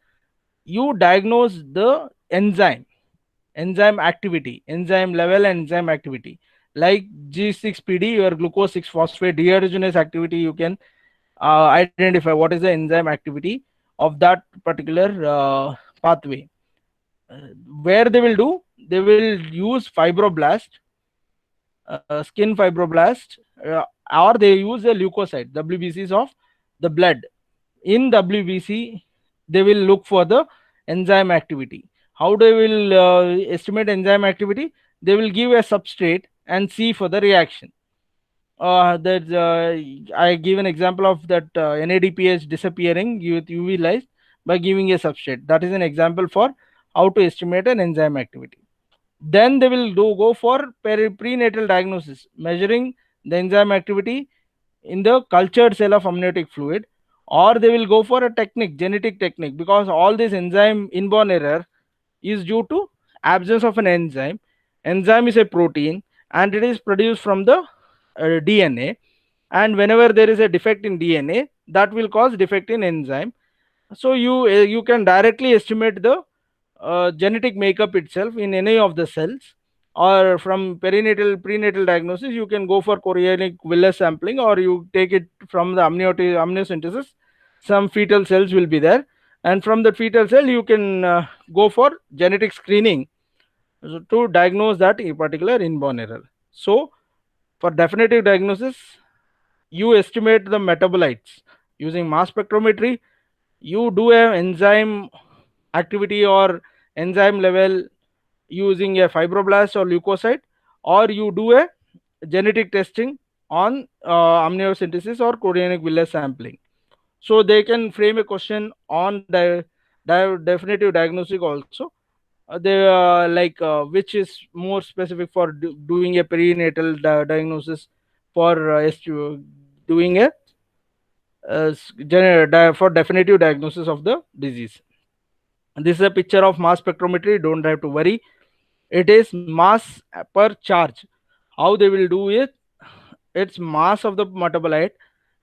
you diagnose the enzyme activity, enzyme level, and enzyme activity. Like G6PD, your glucose 6 phosphate dehydrogenase activity, you can identify what is the enzyme activity of that particular pathway. Where they will do, they will use fibroblast, skin fibroblast, or they use a leukocyte, WBCs of the blood. In WBC, they will look for the enzyme activity. How they will estimate enzyme activity? They will give a substrate and see for the reaction. I give an example of that NADPH disappearing with UV light by giving a substrate. That is an example for how to estimate an enzyme activity. Then they will go for prenatal diagnosis, measuring the enzyme activity in the cultured cell of amniotic fluid, or they will go for a technique, genetic technique, because all this enzyme inborn error is due to absence of an enzyme. Enzyme is a protein and it is produced from the DNA, and whenever there is a defect in DNA, that will cause defect in enzyme. So you can directly estimate the genetic makeup itself in any of the cells, or from prenatal diagnosis you can go for chorionic villus sampling, or you take it from the amniocentesis. Some fetal cells will be there, and from the fetal cell you can go for genetic screening to diagnose that particular inborn error. So for definitive diagnosis, you estimate the metabolites using mass spectrometry. You do an enzyme activity or enzyme level using a fibroblast or leukocyte, or you do a genetic testing on amniocentesis or chorionic villus sampling. So they can frame a question on the definitive diagnostic also. They like which is more specific for doing a perinatal diagnosis, for doing a for definitive diagnosis of the disease. This is a picture of mass spectrometry. Don't have to worry. It is mass per charge. How they will do it? It's mass of the metabolite.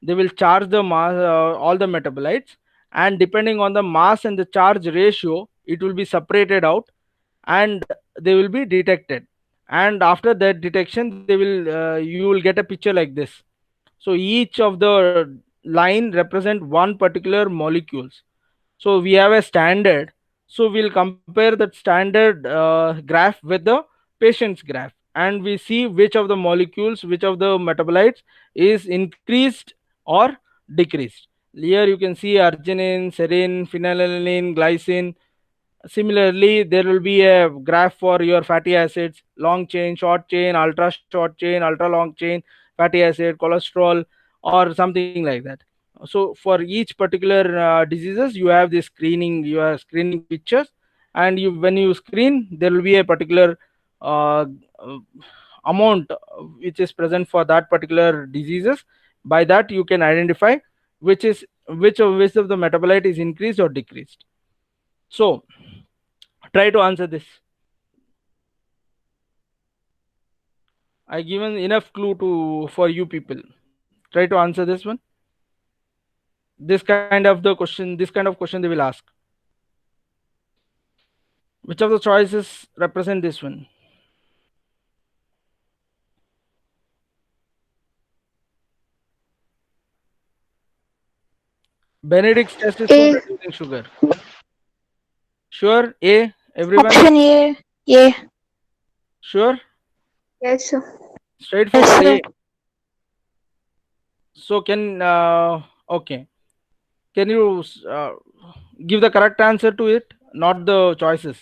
They will charge the mass, all the metabolites, and depending on the mass and the charge ratio, it will be separated out, and they will be detected. And after that detection, they will you will get a picture like this. So each of the line represent one particular molecules. So we have a standard. So we'll compare that standard graph with the patient's graph, and we see which of the molecules, which of the metabolites is increased or decreased. Here you can see arginine, serine, phenylalanine, glycine. Similarly, there will be a graph for your fatty acids, long chain, short chain, ultra short chain, ultra long chain, fatty acid, cholesterol, or something like that. So for each particular diseases, you have this screening, you are screening pictures, and when you screen, there will be a particular uh, uh, amount which is present for that particular diseases. By that you can identify which of the metabolite is increased or decreased. So try to answer this. I given enough clue for you people. Try to answer this one. This kind of question they will ask. Which of the choices represent this one? Benedict's test is for A. reducing sugar. Sure? A. Everyone? Option A. A. Sure? Yes, sir. Straightforward. Yes, sir. A. So can okay. Can you give the correct answer to it, not the choices?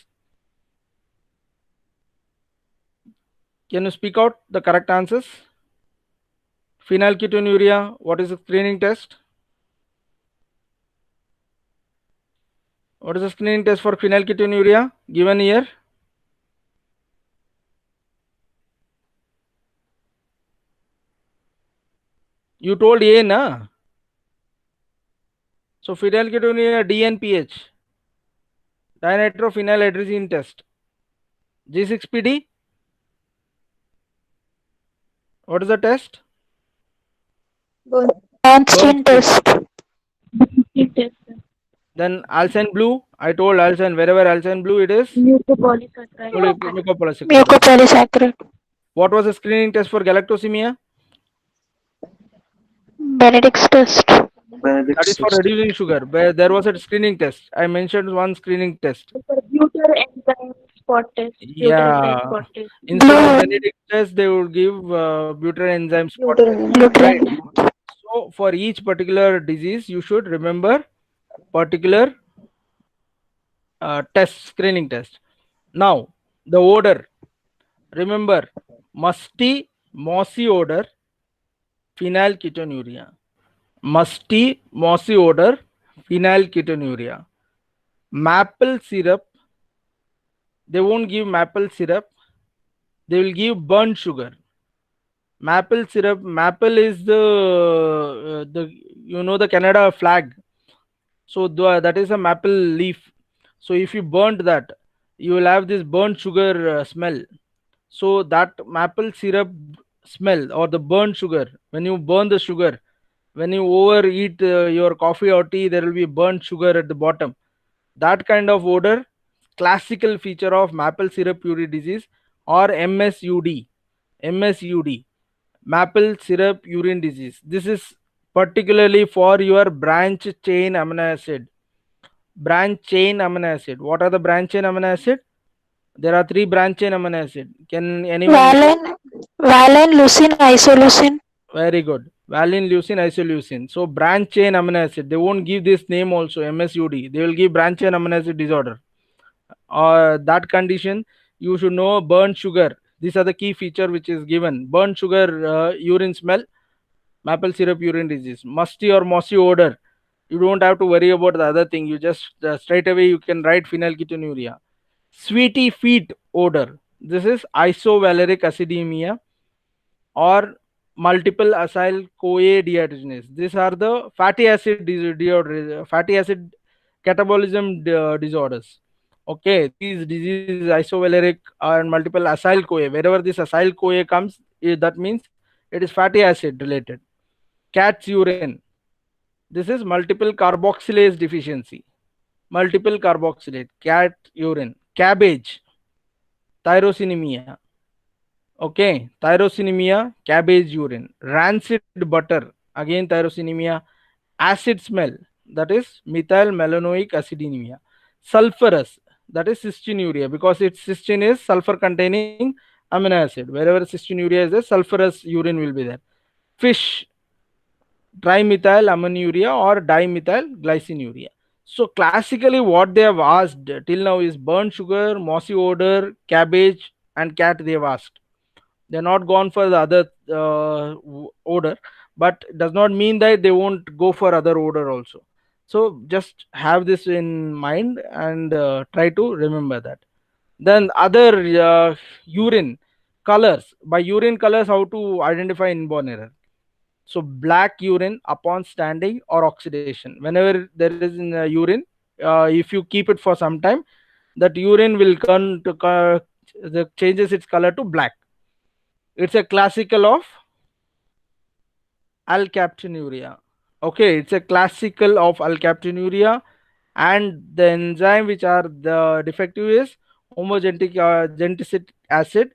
Can you speak out the correct answers? Phenylketonuria. What is the screening test? What is the screening test for phenylketonuria given here? You told A, na? So phenylketonuria DNPH, dinitrophenylhydrazine test. G6PD. What is the test? Bernstein test. Yes, sir. Then Alcine blue. I told Alcine, wherever Alcine blue it is Mucopolysaccharide. mucopolysaccharide. Mucopolysaccharide. What was the screening test for galactosemia? Benedict's test. That is for reducing sugar. There was a screening test. I mentioned one screening test. Butyl enzyme spot test. Yeah. Spot test. Instead of Blue. Benedict test, they would give butyl enzyme spot Butyl test. enzyme. Right. Blue. So for each particular disease, you should remember particular test, screening test. Now, the odor. Remember, musty, mossy odor, phenylketonuria. Musty, mossy odor, phenylketonuria. Maple syrup, they won't give maple syrup, they will give burnt sugar. Maple syrup, maple is the you know the Canada flag. So that is a maple leaf. So if you burnt that, you will have this burnt sugar smell. So that maple syrup smell or the burnt sugar, when you burn the sugar, when you overeat your coffee or tea, there will be burnt sugar at the bottom. That kind of odor, classical feature of maple syrup urine disease or MSUD. MSUD, maple syrup urine disease. This is particularly for your branch chain amino acid. Branch chain amino acid. What are the branch chain amino acid? There are 3 branch chain amino acid. Can anyone? Valine, leucine, isoleucine. Very good. Valine, leucine, isoleucine. So branch chain amino acid. They won't give this name also MSUD. They will give branch chain amino acid disorder. That condition, you should know burnt sugar. These are the key feature which is given. Burnt sugar, urine smell, maple syrup urine disease, musty or mossy odor. You don't have to worry about the other thing. You just straight away you can write phenylketonuria. Sweety feet odor. This is isovaleric acidemia or multiple acyl CoA dehydrogenase. These are the fatty acid fatty acid catabolism disorders. Okay, these diseases isovaleric and multiple acyl CoA. Wherever this acyl CoA comes, that means it is fatty acid related. Cat's urine. This is multiple carboxylase deficiency. Multiple carboxylate. Cat urine. Cabbage. Tyrosinemia. Okay, tyrosinemia, cabbage urine. Rancid butter. Again, tyrosinemia. Acid smell. That is methyl malanoic acidinemia. Sulfurous. That is cystinuria, because its cystine is sulfur containing amino acid. Wherever cystinuria is there, sulfurous urine will be there. Fish, trimethyl ammonuria or dimethyl glycinuria. So classically what they have asked till now is burnt sugar, mossy odor, cabbage and cat they have asked. They're not gone for the other odor, but does not mean that they won't go for other odor also. So just have this in mind and try to remember that. Then other urine colors. By urine colors, how to identify inborn error? So black urine upon standing or oxidation. Whenever there is in urine, if you keep it for some time, that urine will come to changes its color to black. It's a classical of alkaptonuria. Okay, it's a classical of alkaptonuria, and the enzyme which are the defective is homogentic acid,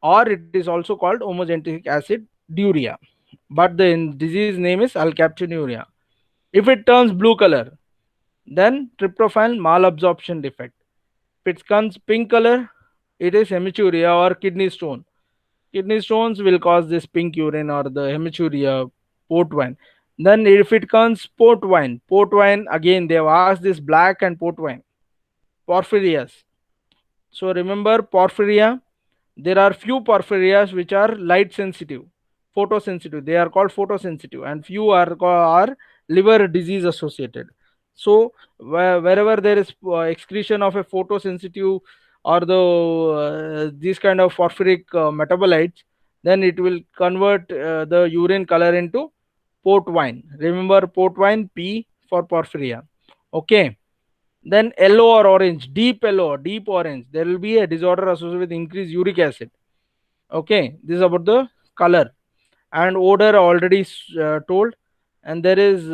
or it is also called homogentic acid diuria, but the disease name is alkaptonuria. If it turns blue color, then tryptophan malabsorption defect. If it comes pink color, it is hematuria or kidney stone. Kidney stones will cause this pink urine or the hematuria, port wine. Then if it comes port wine again they have asked this black and port wine. Porphyrias. So remember porphyria, there are few porphyrias which are light sensitive, photosensitive. They are called photosensitive, and few are liver disease associated. So wherever there is excretion of a photosensitive or these kind of porphyric metabolites, then it will convert the urine color into port wine. Remember port wine, P for porphyria. Okay. Then yellow or orange, deep yellow, deep orange, there will be a disorder associated with increased uric acid. Okay, this is about the color. And odor already told. And there is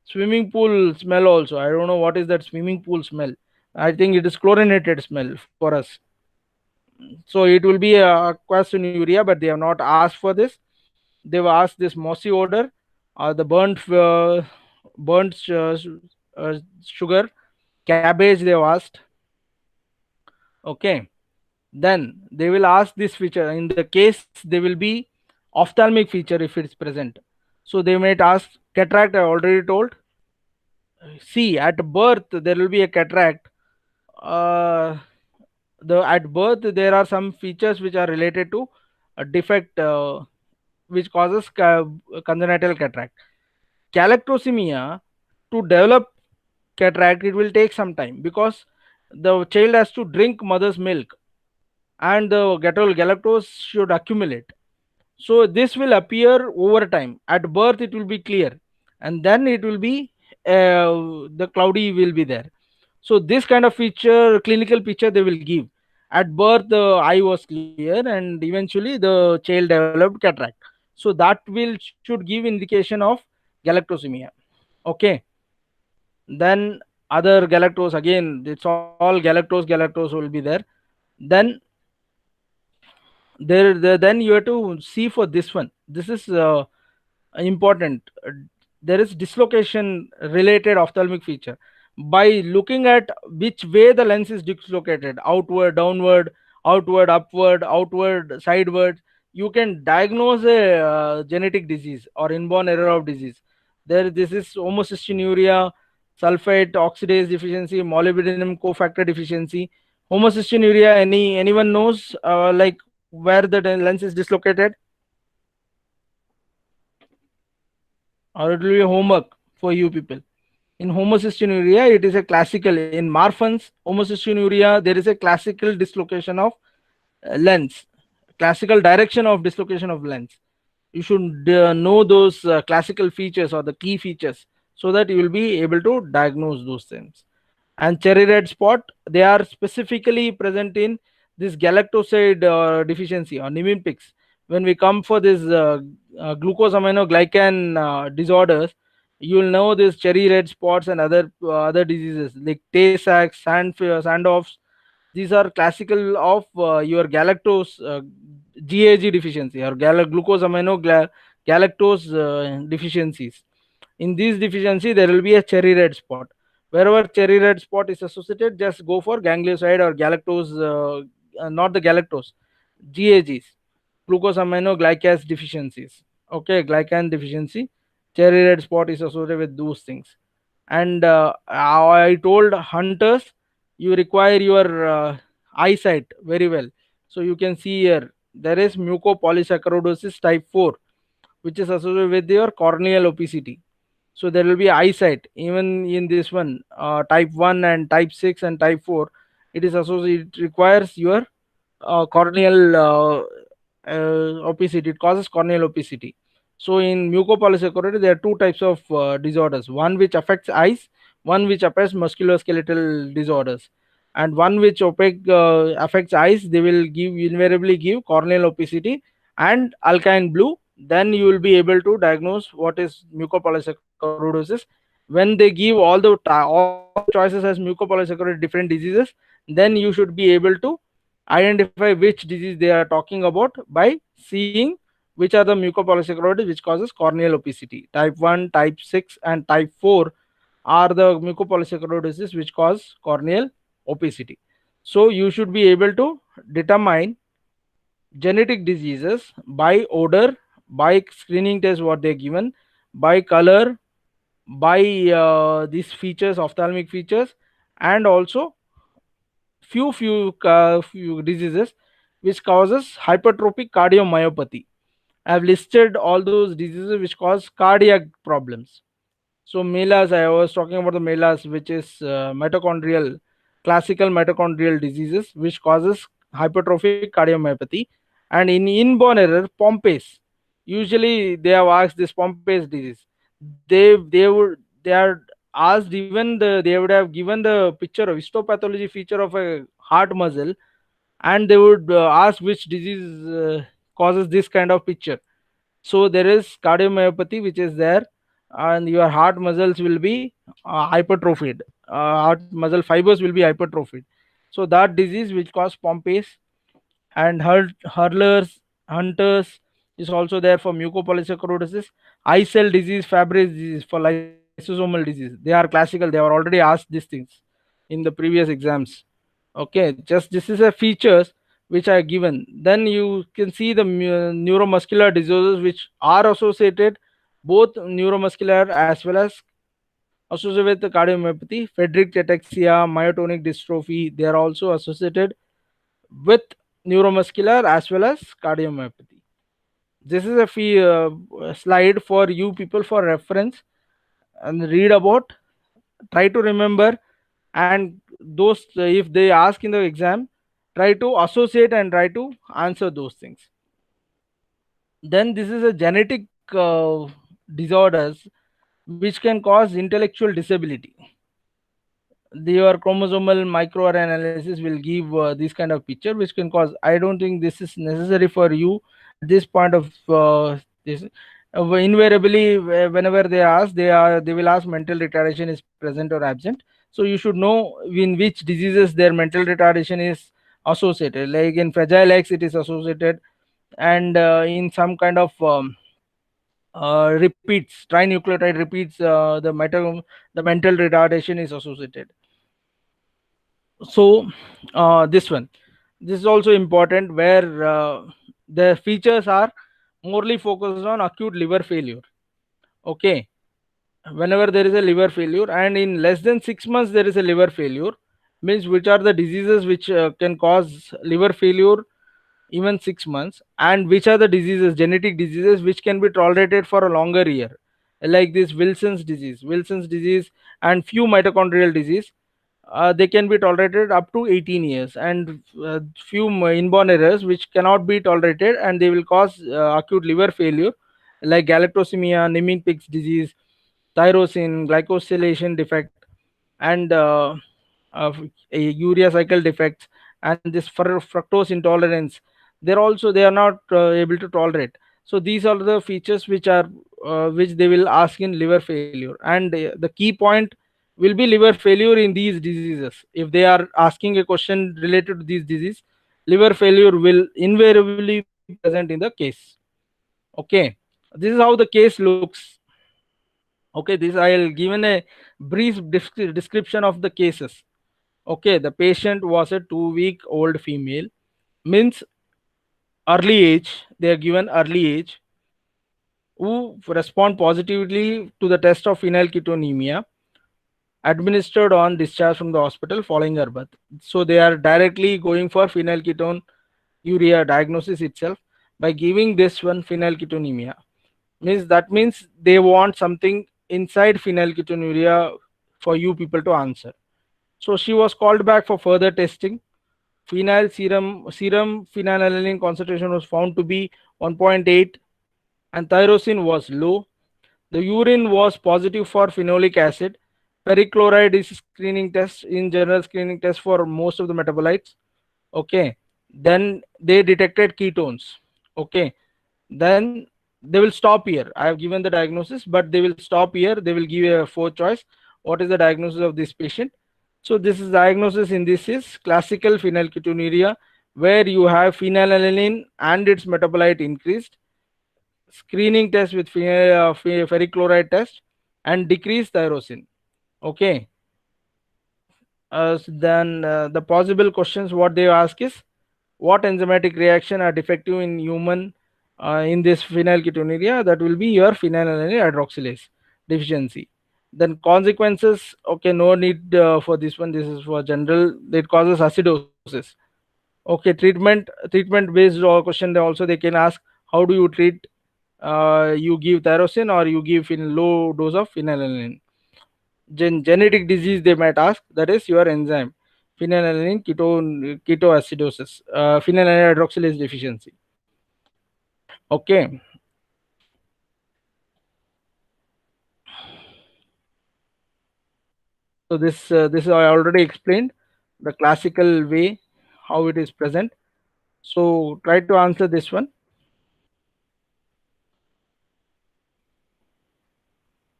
swimming pool smell also. I don't know what is that swimming pool smell. I think it is chlorinated smell for us. So it will be a quasinuria, but they have not asked for this. They've asked this mossy odor, the burnt sugar, cabbage they've asked. Okay, then they will ask this feature. In the case they will be ophthalmic feature if it's present. So they might ask cataract. I already told. See, at birth there will be a cataract. The at birth there are some features which are related to a defect which causes congenital cataract. Galactosemia, to develop cataract it will take some time because the child has to drink mother's milk and the galactose should accumulate. So this will appear over time. At birth it will be clear, and then it will be the cloudy will be there. So this kind of feature, clinical picture they will give. At birth the eye was clear, and eventually the child developed cataract. So that will should give indication of galactosemia. Okay. Then other galactose, again it's all galactose will be there. Then then you have to see for this one. This is important. There is dislocation related ophthalmic feature. By looking at which way the lens is dislocated, outward, downward, outward, upward, outward, sideward, you can diagnose a genetic disease or inborn error of disease. This is homocystinuria, sulfate oxidase deficiency, molybdenum cofactor deficiency. Homocystinuria, anyone knows like where the lens is dislocated? Or it will be homework for you people. In homocystinuria, it is a classical. In Marfan's homocystinuria, there is a classical dislocation of lens, classical direction of dislocation of lens. You should know those classical features or the key features so that you will be able to diagnose those things. And cherry red spot, they are specifically present in this galactoside deficiency or Niemann-Pick's. When we come for this glucosaminoglycan disorders, you will know this cherry red spots and other diseases like Tay-Sachs, Sandoff's. These are classical of your galactose GAG deficiency or galactose deficiencies. In these deficiency, there will be a cherry red spot. Wherever cherry red spot is associated, just go for ganglioside or galactose, not the galactose, GAGs, glucosaminoglycans deficiencies. Okay, glycan deficiency, cherry red spot is associated with those things. And I told hunters, you require your eyesight very well. So you can see here, there is mucopolysaccharidosis type 4, which is associated with your corneal opacity. So there will be eyesight even in this one, type 1 and type 6 and type 4. It is associated, it requires your corneal opacity. It causes corneal opacity. So in mucopolysaccharidosis, there are two types of disorders. One which affects eyes, one which affects musculoskeletal disorders. And one which affects eyes, they will invariably give corneal opacity and alkaline blue. Then you will be able to diagnose what is mucopolysaccharidosis. When they give all choices as mucopolysaccharidosis different diseases, then you should be able to identify which disease they are talking about by seeing which are the mucopolysaccharidosis which causes corneal opacity. Type 1, type 6, and type 4 are the mucopolysaccharidosis which cause corneal opacity. So you should be able to determine genetic diseases by odor, by screening test what they're given, by color, by these features, ophthalmic features, and also few diseases which causes hypertrophic cardiomyopathy. I have listed all those diseases which cause cardiac problems. So MELAS, I was talking about the MELAS, which is mitochondrial, classical mitochondrial diseases, which causes hypertrophic cardiomyopathy. And in inborn error, Pompe's. Usually they have asked this Pompe's disease. They are asked, even they would have given the picture of histopathology feature of a heart muscle, and they would ask which disease causes this kind of picture. So there is cardiomyopathy which is there, and your heart muscles will be hypertrophied. Heart muscle fibers will be hypertrophied. So that disease which cause Pompe's. And hurlers, hunters is also there for mucopolysaccharidosis. Eye cell disease, Fabry disease for lysosomal disease. They are classical. They are already asked these things in the previous exams. Okay, just this is a features which are given. Then you can see the neuromuscular disorders which are associated, both neuromuscular as well as associated with the cardiomyopathy. Friedreich ataxia, myotonic dystrophy, they are also associated with neuromuscular as well as cardiomyopathy. This is a slide for you people for reference, and read about, try to remember, and those if they ask in the exam, try to associate and try to answer those things. Then this is a genetic disorders which can cause intellectual disability. Your chromosomal microarray analysis will give this kind of picture which can cause. I don't think this is necessary for you at this point of this. Invariably whenever they ask, they will ask mental retardation is present or absent. So you should know in which diseases their mental retardation is associated. Like in Fragile X it is associated, and in some kind of repeats, trinucleotide repeats, the mental retardation is associated. So this is also important, where the features are morely focused on acute liver failure. Okay, whenever there is a liver failure and in less than 6 months there is a liver failure, means which are the diseases which can cause liver failure even 6 months, and which are the diseases, genetic diseases, which can be tolerated for a longer year, like this Wilson's disease and few mitochondrial disease. They can be tolerated up to 18 years, and few inborn errors which cannot be tolerated and they will cause acute liver failure, like galactosemia, Niemann-Pick's disease, tyrosine glycosylation defect, and a urea cycle defects, and this fructose intolerance. They are not able to tolerate. So these are the features which are which they will ask in liver failure, and the key point will be liver failure in these diseases. If they are asking a question related to these disease, liver failure will invariably be present in the case. Okay, this is how the case looks. Okay, this I'll given a brief description of the cases. Okay, the patient was a 2-week old female, means early age, they are given early age, who respond positively to the test of phenylketonuria, administered on discharge from the hospital following her birth. So they are directly going for phenylketonuria diagnosis itself by giving this one phenylketonuria. Means they want something inside phenylketonuria for you people to answer. So she was called back for further testing. Serum phenylalanine concentration was found to be 1.8, and tyrosine was low. The urine was positive for phenolic acid. Perichloride is screening test, in general screening test for most of the metabolites. Okay, then they detected ketones. Okay, then they will stop here. I have given the diagnosis, but they will stop here. They will give a 4th choice. What is the diagnosis of this patient? So this is diagnosis in this is classical phenylketonuria, where you have phenylalanine and its metabolite increased, screening test with ferrichloride test, and decreased tyrosine. Okay. Then the possible questions what they ask is, what enzymatic reaction are defective in human in this phenylketonuria? That will be your phenylalanine hydroxylase deficiency. Then consequences, okay, no need for this one, this is for general. It causes acidosis. Okay, treatment based question, they also they can ask, how do you treat, you give tyrosine or you give in low dose of phenylalanine. Genetic disease they might ask, that is your enzyme phenylalanine ketoacidosis, phenylalanine hydroxylase deficiency. Okay. So this I already explained the classical way how it is present. So try to answer this one.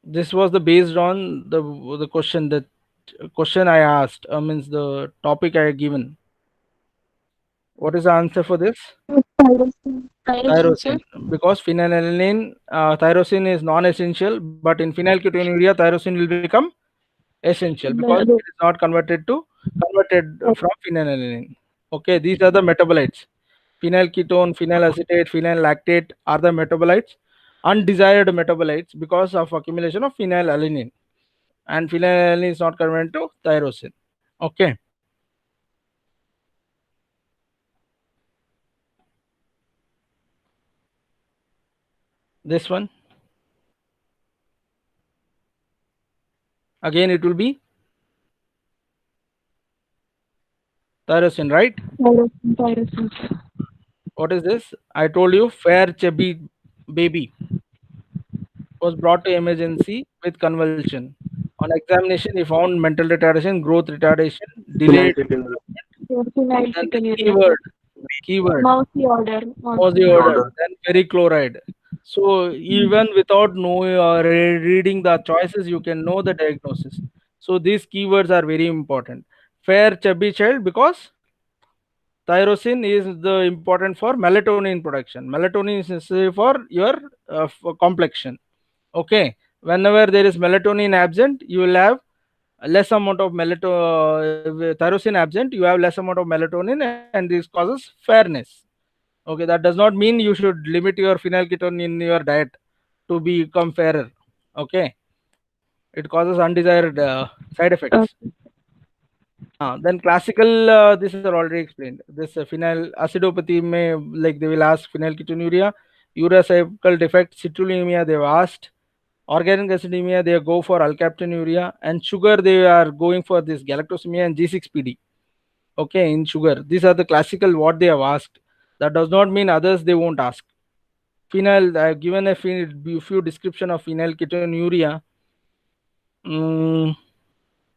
This was the based on the question, that question I asked, means the topic I given. What is the answer for this? Tyrosine. Tyrosine, sir. Tyrosine, because phenylalanine, tyrosine is non-essential, but in phenylketonuria, tyrosine will become essential because it is not converted from phenylalanine. Okay, these are the metabolites. Phenylketone, phenylacetate, phenylactate are the metabolites, undesired metabolites because of accumulation of phenylalanine, and phenylalanine is not converted to tyrosine. Okay. This one again, it will be tyrosine, right? Tyrosine, sir. What is this? I told you, fair chubby baby was brought to emergency with convulsion. On examination, he found mental retardation, growth retardation, delayed Phenylketonuria. development, and the Phenylketonuria. keyword Mousy order. was the order, then ferrichloride. So even without reading the choices, you can know the diagnosis. So these keywords are very important. Fair chubby child, because tyrosine is the important for melatonin production. Melatonin is necessary for your for complexion. Okay, whenever there is melatonin absent, you will have less amount of tyrosine absent, you have less amount of melatonin, and this causes fairness. Okay, that does not mean you should limit your phenylketonuria in your diet to become fairer. Okay, it causes undesired side effects. Then classical, this is already explained. This phenyl acidopathy may, like they will ask phenylketonuria, urea cycle defect, citrullinemia they've asked, organic acidemia they go for alkaptonuria, and sugar they are going for this galactosemia and G6PD. Okay, in sugar, these are the classical what they have asked. That does not mean others they won't ask. Phenyl, I have given a few description of phenylketonuria.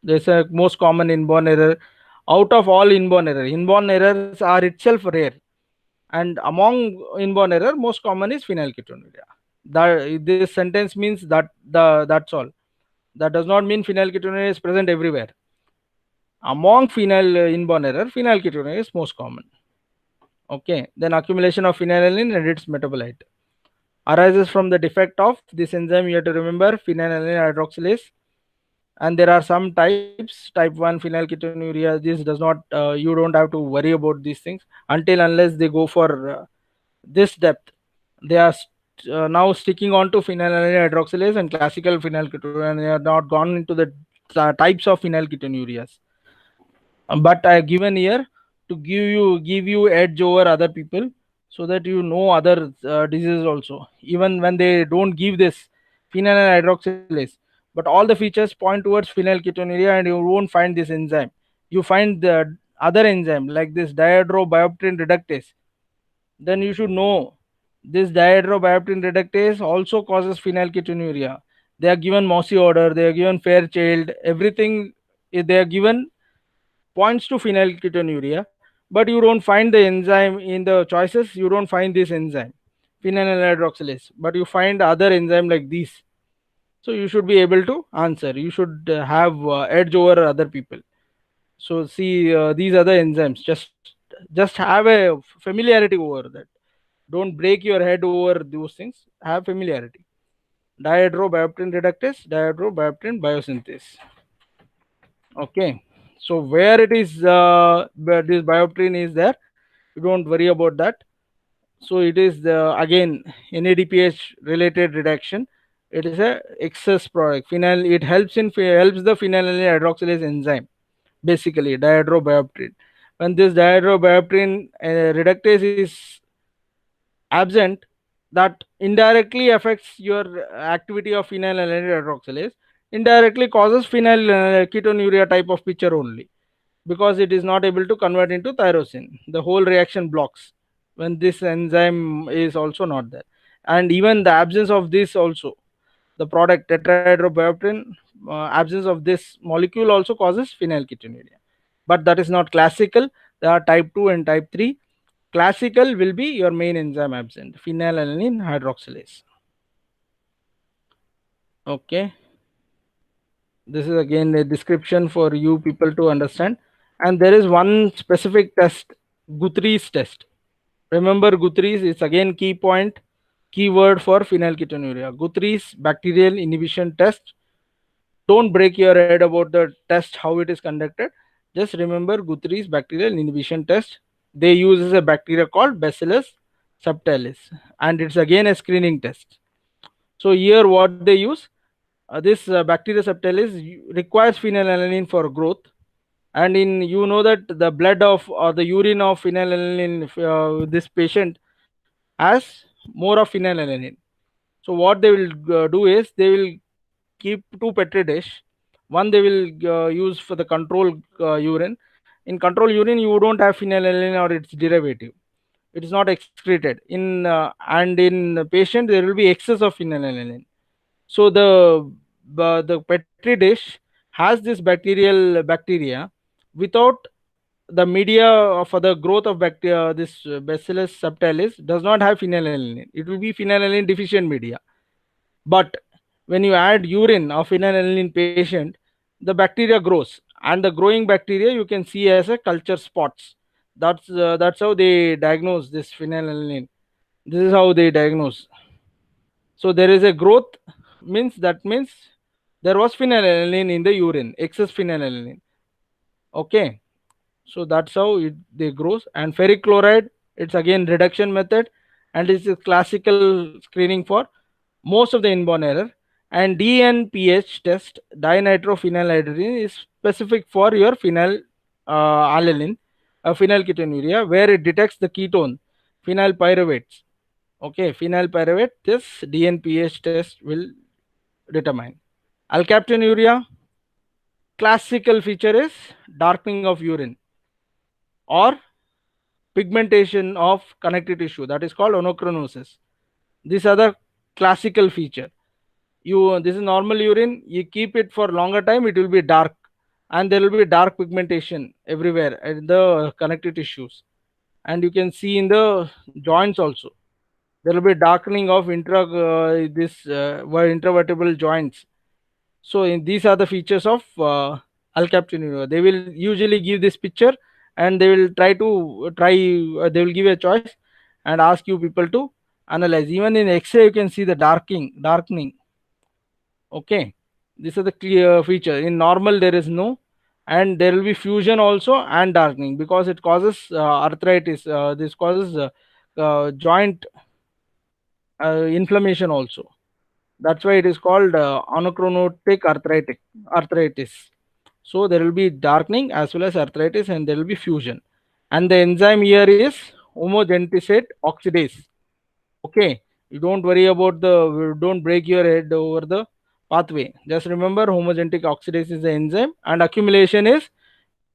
There's a most common inborn error. Out of all inborn errors are itself rare, and among inborn error, most common is phenylketonuria. That this sentence means that's all. That does not mean phenylketonuria is present everywhere. Among inborn error, phenylketonuria is most common. Okay, then accumulation of phenylalanine and its metabolite arises from the defect of this enzyme. You have to remember phenylalanine hydroxylase, and there are some types. Type 1 phenylketonuria, this does not you don't have to worry about these things until unless they go for this depth. They are now sticking on to phenylalanine hydroxylase and classical phenylketonuria, and they are not gone into the types of phenylketonurias. But I have given here to give you edge over other people, so that you know other diseases also, even when they don't give this phenylalanine hydroxylase. But all the features point towards phenylketonuria, and you won't find this enzyme. You find the other enzyme like this dihydrobiopterin reductase. Then you should know this dihydrobiopterin reductase also causes phenylketonuria. They are given Mossy order, they are given Fairchild, everything they are given points to phenylketonuria, but you don't find the enzyme in the choices. You don't find this enzyme, phenylalanine hydroxylase, but you find other enzyme like these. So you should be able to answer. You should have edge over other people. So see, these are the enzymes. Just have a familiarity over that. Don't break your head over those things. Have familiarity. Dihydrobiopterin reductase, dihydrobiopterin biosynthase. Okay. So where it is, where this biopterin is there, you don't worry about that. So it is again NADPH related reduction. It is a excess product. Phenyl. It helps helps the phenylalanine hydroxylase enzyme, basically dihydrobiopterin. When this dihydrobiopterin reductase is absent, that indirectly affects your activity of phenylalanine hydroxylase, indirectly causes phenyl ketonuria type of picture only, because it is not able to convert into tyrosine. The whole reaction blocks when this enzyme is also not there. And even the absence of this also, the product tetrahydrobiopterin, absence of this molecule also causes phenylketonuria. But that is not classical. There are type 2 and type 3. Classical will be your main enzyme absent, phenylalanine hydroxylase. Okay. This is again a description for you people to understand. And there is one specific test, Guthrie's test. Remember Guthrie's is again key point, keyword for phenylketonuria. Guthrie's bacterial inhibition test. Don't break your head about the test, how it is conducted. Just remember Guthrie's bacterial inhibition test. They use a bacteria called Bacillus subtilis, and it's again a screening test. So here what they use, this bacteria subtilis requires phenylalanine for growth, and in that the blood of or the urine of phenylalanine, this patient has more of phenylalanine. So what they will do is they will keep two petri dish. One they will use for the control urine. In control urine you don't have phenylalanine or its derivative. It is not excreted in and in the patient there will be excess of phenylalanine. So the petri dish has this bacteria without the media for the growth of bacteria. This Bacillus subtilis does not have phenylalanine. It will be phenylalanine deficient media. But when you add urine of phenylalanine patient, the bacteria grows, and the growing bacteria you can see as a culture spots. That's how they diagnose this phenylalanine. This is how they diagnose. So there is a growth, means there was phenylalanine in the urine, excess phenylalanine. Okay, so that's how they grows. And ferric chloride, it's again reduction method, and it's a classical screening for most of the inborn error. And DNPH test, dinitrophenylalanine, is specific for your phenylalanine, phenylketonuria, where it detects the ketone, phenylpyruvates. Okay, phenylpyruvate, this DNPH test will determine. Alkaptonuria, classical feature is darkening of urine or pigmentation of connective tissue, that is called ochronosis. These are the classical feature. This is normal urine, you keep it for longer time, it will be dark, and there will be dark pigmentation everywhere in the connective tissues. And you can see in the joints also, there will be darkening of intravertebral joints. So these are the features of alkaptonuria. They will usually give this picture, and they will they will give a choice and ask you people to analyze. Even in X-ray you can see the darkening. Okay, these are the clear feature. In normal there is no, and there will be fusion also and darkening, because it causes arthritis. This causes joint inflammation also. That's why it is called anochronotic arthritis. So there will be darkening as well as arthritis, and there will be fusion. And the enzyme here is homogentisate oxidase. Okay, you don't worry about don't break your head over the pathway. Just remember homogentic oxidase is the enzyme, and accumulation is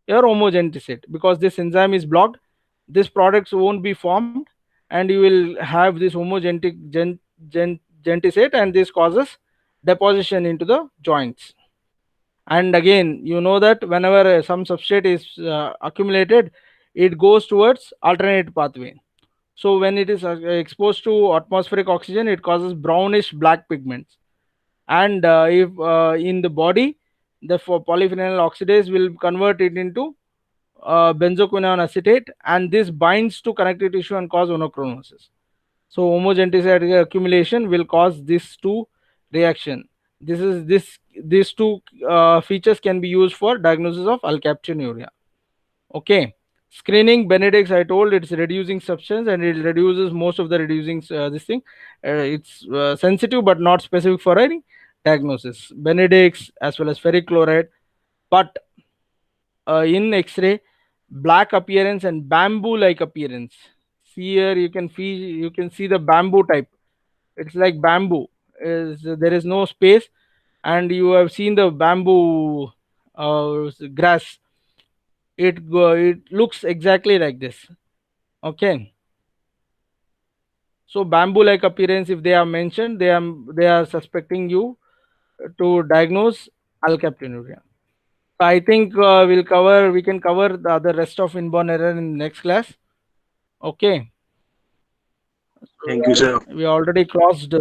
your homogentisate. Because this enzyme is blocked, these products won't be formed, and you will have this homogentic gentisate, and this causes deposition into the joints. And again, that whenever some substrate is accumulated, it goes towards alternate pathway. So when it is exposed to atmospheric oxygen, it causes brownish black pigments. And if in the body, the polyphenol oxidase will convert it into benzoquinone acetate, and this binds to connective tissue and cause monochronosis. So homogenetic accumulation will cause this two reaction. These two features can be used for diagnosis of alkaptonuria. Okay. Screening, Benedict's, I told it's reducing substance and it reduces most of the reducing this thing. It's sensitive but not specific for any diagnosis. Benedict's as well as ferric chloride, but in X-ray, black appearance and bamboo-like appearance. See here, you can see the bamboo type. It's like bamboo. There is no space, and you have seen the bamboo grass. It looks exactly like this. Okay. So bamboo-like appearance, if they are mentioned, they are suspecting you to diagnose alkaptonuria. I think we can cover the other rest of inborn error in next class. Okay. Thank you, sir. We already crossed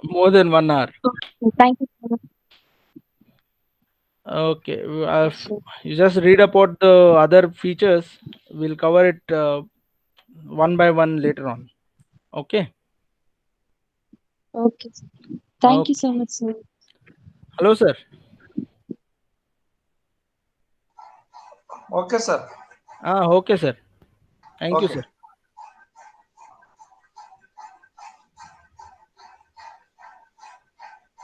more than 1 hour. Thank you so much. Okay. You just read about the other features. We'll cover it one by one later on. Okay. Okay. Thank Okay. you so much, sir. Hello, sir. Okay, sir. Okay, sir. Thank you, Okay. sir.